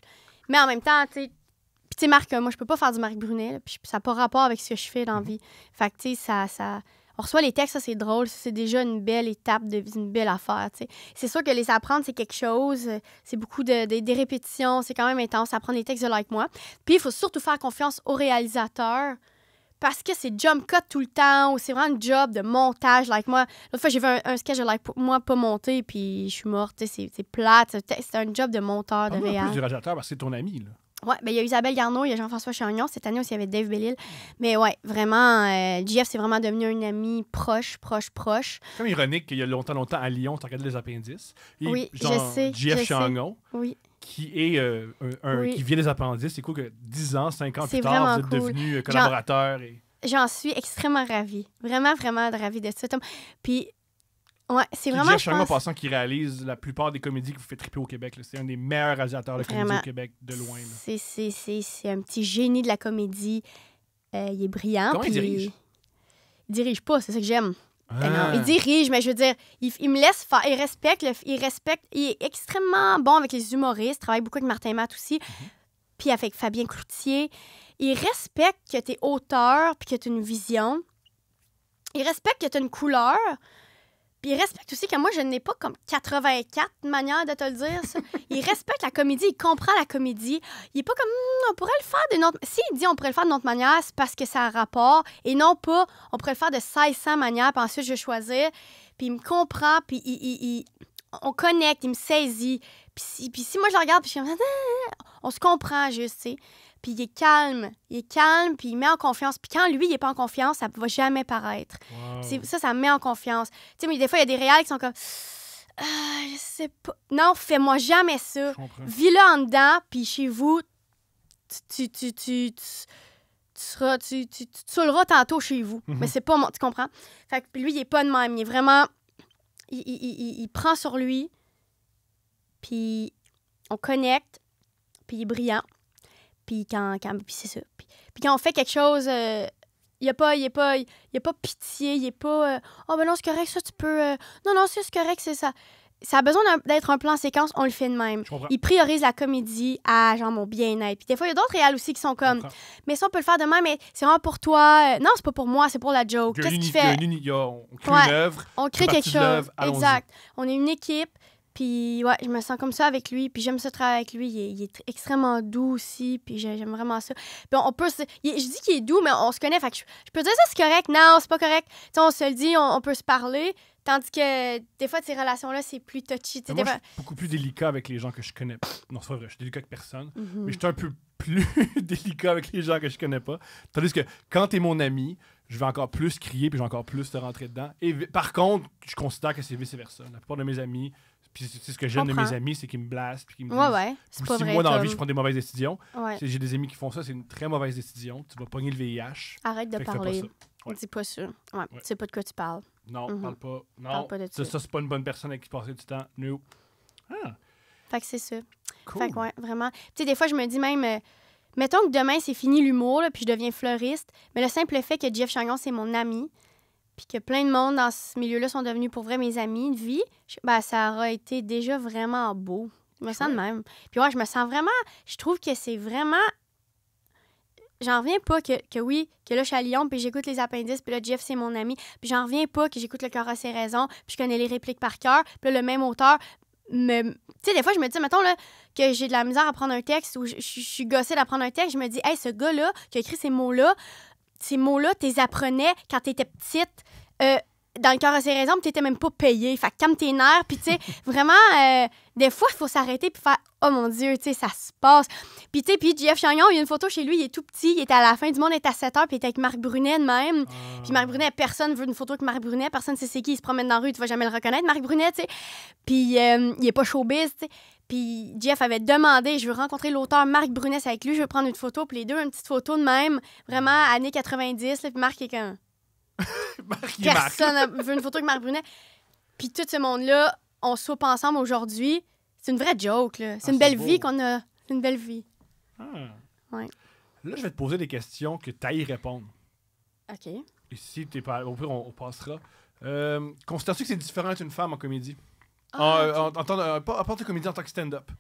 Mais en même temps, tu sais... Puis, tu sais, Marc, moi, je peux pas faire du Marc Brunet, là, puis ça n'a pas rapport avec ce que je fais dans la vie. Fait que, tu sais, ça... On reçoit les textes, ça, c'est drôle. Ça, c'est déjà une belle étape, une belle affaire, tu sais. C'est sûr que les apprendre, c'est quelque chose. C'est beaucoup des répétitions. C'est quand même intense, apprendre les textes de Like Moi. Puis, il faut surtout faire confiance au réalisateur parce que c'est jump cut tout le temps ou c'est vraiment un job de montage. Like moi, l'autre fois, j'ai vu un sketch de moi pas monté puis je suis morte. C'est plate. C'est un job de monteur, de Parle-moi un peu réal. du réalisateur parce que c'est ton ami, là. Ouais, ben il y a Isabelle Garneau, il y a Jean-François Chagnon. Cette année aussi, il y avait Dave Bellil. Mais ouais, vraiment, JF, c'est vraiment devenu un ami proche. C'est comme ironique qu'il y a longtemps, à Lyon, tu regardais les appendices. Et Oui, genre, je sais. JF Chagnon, Oui. qui est Oui. qui vient des appendices. C'est cool que 10 ans, 5 ans C'est plus tard, vous vraiment êtes cool. devenus collaborateurs. J'en suis extrêmement ravie. Vraiment, vraiment ravie de ça. Puis, ouais, c'est Puis vraiment, JF je Chagnon, pense... passant, qui réalise la plupart des comédies qui vous fait triper au Québec. Là. C'est un des meilleurs réalisateurs de comédie Vraiment. au Québec, de loin. Là. C'est un petit génie de la comédie. Il est brillant. Comment il puis dirige? Il dirige pas, c'est ça que j'aime. Ah. Non, il dirige, mais je veux dire, il me laisse faire. Il respecte. Il est extrêmement bon avec les humoristes. Il travaille beaucoup avec Martin Matt aussi. Puis avec Fabien Cloutier. Il respecte que tu es auteur puis que tu as une vision. Il respecte que tu as une couleur. Puis il respecte aussi que moi, je n'ai pas comme 84 manières de te le dire, ça. Il respecte la comédie, il comprend la comédie. Il est pas comme, on pourrait le faire d'une autre... S'il dit on pourrait le faire d'une autre manière, c'est parce que ça a un rapport. Et non pas, on pourrait le faire de 1600 manières, puis ensuite je vais choisir. Puis il me comprend, puis on connecte, il me saisit. Puis si moi je le regarde, puis je suis comme, on se comprend juste, tu sais. Puis il est calme, puis il met en confiance. Puis quand lui, il est pas en confiance, ça va jamais paraître. Wow. Ça me met en confiance. Tu sais, mais des fois, il y a des réals qui sont comme, je sais pas. Non, fais-moi jamais ça. Je comprends. Vis-le en dedans, puis chez vous, tu sauleras tantôt chez vous. Mhm. Mais c'est pas tu comprends? Fait que lui, il est pas de même. Il est vraiment... Il prend sur lui, puis on connecte, puis il est brillant. Puis puis c'est ça. Puis quand on fait quelque chose, il a pas pitié, il est pas oh ben non, c'est correct, ça tu peux non, c'est correct, c'est ça. Ça a besoin d'être un plan séquence, on le fait de même. Je comprends. Il priorise la comédie à genre mon bien-être. Puis des fois, il y a d'autres réals aussi qui sont comme mais ça on peut le faire de même, mais c'est vraiment pour toi. Non, c'est pas pour moi, c'est pour la joke. Qu'est-ce que tu fais? On crée une œuvre. On crée fait quelque partie de chose. l'œuvre, allons-y. Exact. On est une équipe. Puis, ouais, je me sens comme ça avec lui. Puis, j'aime ça travailler avec lui. Il est extrêmement doux aussi. Puis, j'aime vraiment ça. Puis, on peut je dis qu'il est doux, mais on se connaît. Fait que je peux dire ça, c'est correct. Non, c'est pas correct. Tu sais, on se le dit, on peut se parler. Tandis que, des fois, ces relations-là, c'est plus touchy. Moi, je suis beaucoup plus délicat avec les gens que je connais. Non, c'est pas vrai. Je suis délicat avec personne. Mais je suis un peu plus délicat avec les gens que je connais pas. Tandis que, quand t'es mon ami, je vais encore plus crier puis je vais encore plus te rentrer dedans. Et par contre, je considère que c'est vice-versa. La plupart de mes amis... Puis c'est ce que j'aime de mes amis, c'est qu'ils me blastent puis qu'ils me disent... Ouais, c'est pas si vrai. moi, dans la vie, je prends des mauvaises décisions. Ouais. J'ai des amis qui font ça, c'est une très mauvaise décision. Tu vas pogner le VIH. Arrête de Fait que fais parler. pas ça. Ouais. Dis pas ça. Ouais. Tu sais pas de quoi tu parles. Non, parle pas. Non, Parle pas de ça. ça c'est pas une bonne personne avec qui passer du temps. No. Ah, Fait que c'est ça. cool. Fait que, ouais, vraiment. Tu sais, des fois, je me dis même... mettons que demain, c'est fini l'humour, là, puis je deviens fleuriste. Mais le simple fait que JF Chagnon, c'est mon ami, puis que plein de monde dans ce milieu-là sont devenus pour vrai mes amis de vie, ça aura été déjà vraiment beau. Je me sens de même. Puis ouais, je me sens vraiment... Je trouve que c'est vraiment... J'en reviens pas que oui, que là, je suis à Lyon, puis j'écoute les appendices, puis là, Jeff, c'est mon ami. Puis j'en reviens pas que j'écoute Le cœur a ses raisons, puis je connais les répliques par cœur, puis là, le même auteur... Tu sais, des fois, je me dis, mettons, là, que j'ai de la misère à prendre un texte ou je suis gossée d'apprendre un texte, je me dis, hey, ce gars-là qui a écrit ces mots-là, tu les apprenais quand t'étais petite dans Le cœur a ses raisons, puis t'étais même pas payée. Fait que calme tes nerfs, puis tu sais, vraiment, des fois, il faut s'arrêter puis faire, oh mon Dieu, tu sais, ça se passe. Puis tu sais, puis JF Chagnon, il y a une photo chez lui, il est tout petit, il est à la fin du monde, il est à 7 heures, puis il est avec Marc Brunet de même. Puis Marc Brunet, personne veut une photo avec Marc Brunet, personne sait c'est qui, il se promène dans la rue, tu vas jamais le reconnaître, Marc Brunet, tu sais. Puis il est pas showbiz, tu sais. Puis Jeff avait demandé, je veux rencontrer l'auteur Marc Brunet, c'est avec lui, je veux prendre une photo. Puis les deux, une petite photo de même, vraiment années 90. Là, puis Marc est comme... Personne veut une photo avec Marc Brunet. Puis tout ce monde-là, on soupe ensemble aujourd'hui. C'est une vraie joke, là. C'est une belle vie qu'on a. C'est une belle vie. Ouais. Là, je vais te poser des questions que tu ailles répondre. OK. Et si t'es pas... Au pire, on passera. Considères-tu que c'est différent d'être une femme en comédie? Pas en comédie, en tant que stand-up.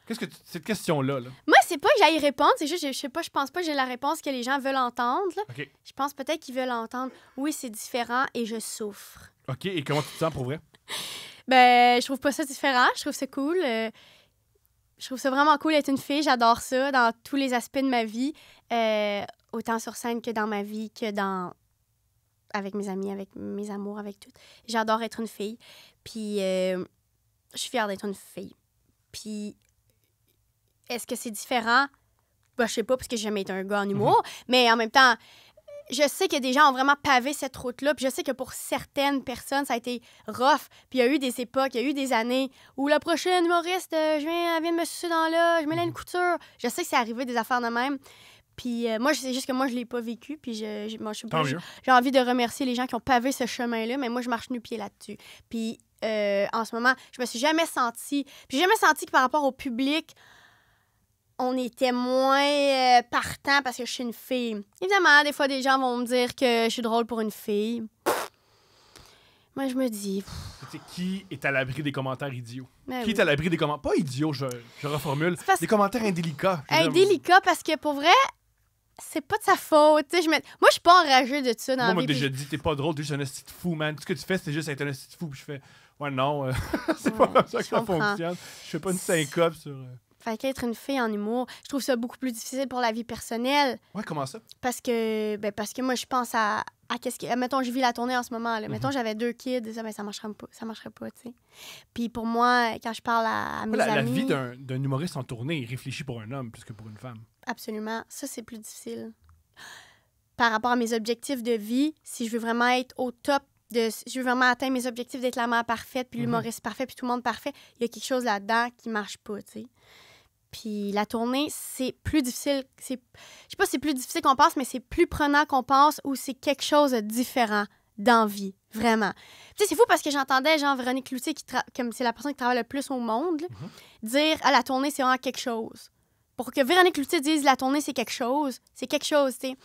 Qu'est-ce que cette question-là, là? Moi, c'est pas que j'aille répondre, c'est juste, je sais pas, je pense pas que j'ai la réponse que les gens veulent entendre. Là. OK. Je pense peut-être qu'ils veulent entendre. Oui, c'est différent et je souffre. OK, et comment tu te sens pour vrai? Ben, je trouve pas ça différent. Je trouve ça cool. Je trouve ça vraiment cool d'être une fille. J'adore ça dans tous les aspects de ma vie. autant sur scène que dans ma vie, que avec mes amis, avec mes amours, avec tout. J'adore être une fille. Puis, je suis fière d'être une fille. Puis, est-ce que c'est différent? Ben, je sais pas, parce que j'ai jamais été un gars en humour. Mais en même temps, je sais que des gens ont vraiment pavé cette route-là. Puis je sais que pour certaines personnes, ça a été rough. Puis il y a eu des époques, il y a eu des années où la prochaine humoriste, elle vient de me sucer dans là, je mets là une couture. Je sais que c'est arrivé des affaires de même. Puis moi, c'est juste que moi, je l'ai pas vécu. Puis moi, je sais pas, j'ai envie de remercier les gens qui ont pavé ce chemin-là, mais moi, je marche nu-pied là-dessus. Puis en ce moment, je me suis jamais sentie... Puis j'ai jamais senti que par rapport au public, on était moins partant parce que je suis une fille. Évidemment, des fois, des gens vont me dire que je suis drôle pour une fille. Moi, je me dis... Qui est à l'abri des commentaires idiots? Ben Qui est à l'abri des commentaires... Pas idiots, je reformule. Des commentaires indélicats. Indélicats parce que, pour vrai, c'est pas de sa faute. Moi, je suis pas enragée de ça dans la vie. Moi, déjà dit, t'es pas drôle, t'es juste un esti de fou, man. Tout ce que tu fais, c'est juste être un esti de fou. Puis je fais, ouais, non, c'est pas comme ça que ça fonctionne. Je fais pas une syncope sur... Fait qu'être une fille en humour, je trouve ça beaucoup plus difficile pour la vie personnelle. Ouais, comment ça? Parce que moi, je pense à qu'est-ce que... Mettons, je vis la tournée en ce moment. Là. Mettons, j'avais 2 kids, ça marcherait pas, tu sais. Puis pour moi, quand je parle à mes amis... La vie d'un humoriste en tournée, il réfléchit pour un homme plus que pour une femme. Absolument. Ça, c'est plus difficile. Par rapport à mes objectifs de vie, si je veux vraiment être au top, je veux vraiment atteindre mes objectifs d'être la mère parfaite, puis l'humoriste parfait, puis tout le monde parfait, il y a quelque chose là-dedans qui marche pas, tu sais. Puis la tournée, c'est plus difficile. Je sais pas si c'est plus difficile qu'on pense, mais c'est plus prenant qu'on pense ou c'est quelque chose de différent d'envie, vraiment. Tu sais, c'est fou parce que j'entendais, genre, Véronique Cloutier, comme c'est la personne qui travaille le plus au monde, là, dire « Ah, la tournée, c'est vraiment quelque chose ». Pour que Véronique Cloutier dise « La tournée, c'est quelque chose », tu sais.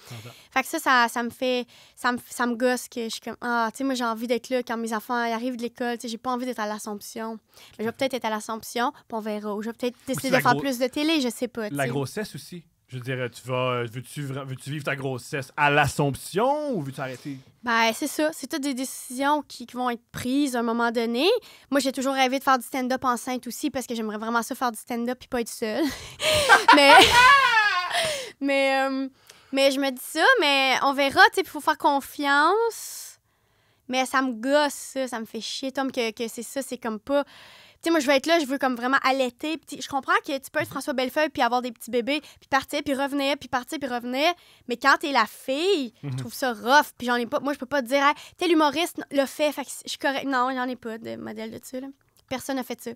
Fait que ça me fait... Ça me gosse que je suis comme « Ah, tu sais, moi, j'ai envie d'être là quand mes enfants arrivent de l'école. Tu sais, j'ai pas envie d'être à l'Assomption. » Je vais peut-être être à l'Assomption, puis on verra. Ou je vais peut-être décider de faire plus de télé, je sais pas. La grossesse aussi. Je veux dire, veux-tu vivre ta grossesse à l'Assomption ou veux-tu arrêter? Ben, c'est ça. C'est toutes des décisions qui vont être prises à un moment donné. Moi, j'ai toujours rêvé de faire du stand-up enceinte aussi parce que j'aimerais vraiment ça faire du stand-up puis pas être seule. mais je me dis ça, mais on verra, tu sais, il faut faire confiance. Mais ça me gosse, ça me fait chier, Tom, que c'est ça, c'est comme pas... Tu sais, moi, je veux être là, je veux comme vraiment allaiter. Puis je comprends que tu peux être François Bellefeuille puis avoir des petits bébés, puis partir, puis revenir, puis partir, puis revenir. Mais quand t'es la fille, je trouve ça rough. Puis j'en ai pas... Moi, je peux pas te dire, hey, tel humoriste le fait que je suis correct. Non, j'en ai pas de modèle de ça, là. Personne n'a fait ça.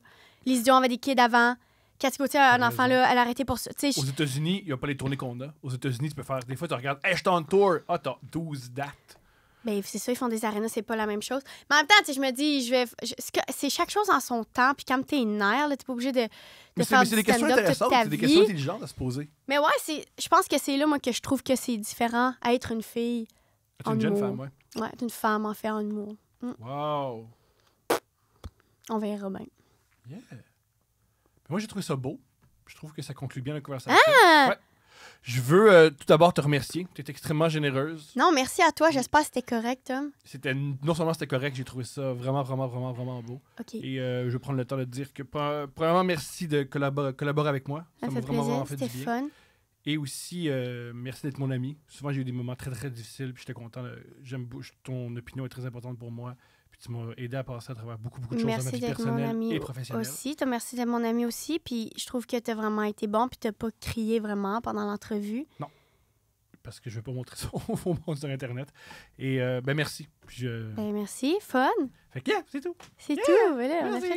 Lise Dion avait des kids avant. Cathy Gauthier, un enfant, là, elle a arrêté pour ça. Aux États-Unis, il n'y a pas les tournées qu'on a. Aux États-Unis, tu peux faire... Des fois, tu regardes, hey, je suis en tour. Ah, t'as 12 dates. Ben, c'est ça, ils font des arénas, c'est pas la même chose. Mais en même temps, tu sais, je me dis, c'est chaque chose en son temps, puis quand t'es nerf, t'es pas obligé de faire du stand-up toute ta vie. C'est des questions intelligentes à se poser. Mais ouais, je pense que c'est là, moi, que je trouve que c'est différent à être une fille en une humour. jeune femme, ouais. Ouais, être une femme en fait en humour. Wow! On verra bien. Yeah! Moi, j'ai trouvé ça beau. Je trouve que ça conclut bien la conversation. Ah! Ouais. Je veux tout d'abord te remercier. Tu es extrêmement généreuse. Non, merci à toi. J'espère que c'était correct, Tom. Non seulement c'était correct, j'ai trouvé ça vraiment, vraiment, vraiment, vraiment beau. OK. Et je vais prendre le temps de te dire que, premièrement, merci de collaborer avec moi. Ça m'a fait vraiment plaisir. fait du C'était bien. fun. Et aussi, merci d'être mon ami. Souvent, j'ai eu des moments très, très difficiles. Puis j'étais content. Ton opinion est très importante pour moi. Puis tu m'as aidé à passer à travers beaucoup, beaucoup de choses dans ma vie personnelle et professionnelle. Aussi. Merci d'être mon ami aussi. Puis je trouve que tu as vraiment été bon. Puis tu n'as pas crié vraiment pendant l'entrevue. Non. Parce que je ne vais pas montrer ça au monde sur Internet. Et merci. Puis merci. Fun. Fait que, yeah, c'est tout. C'est tout. Voilà, on a fait ça.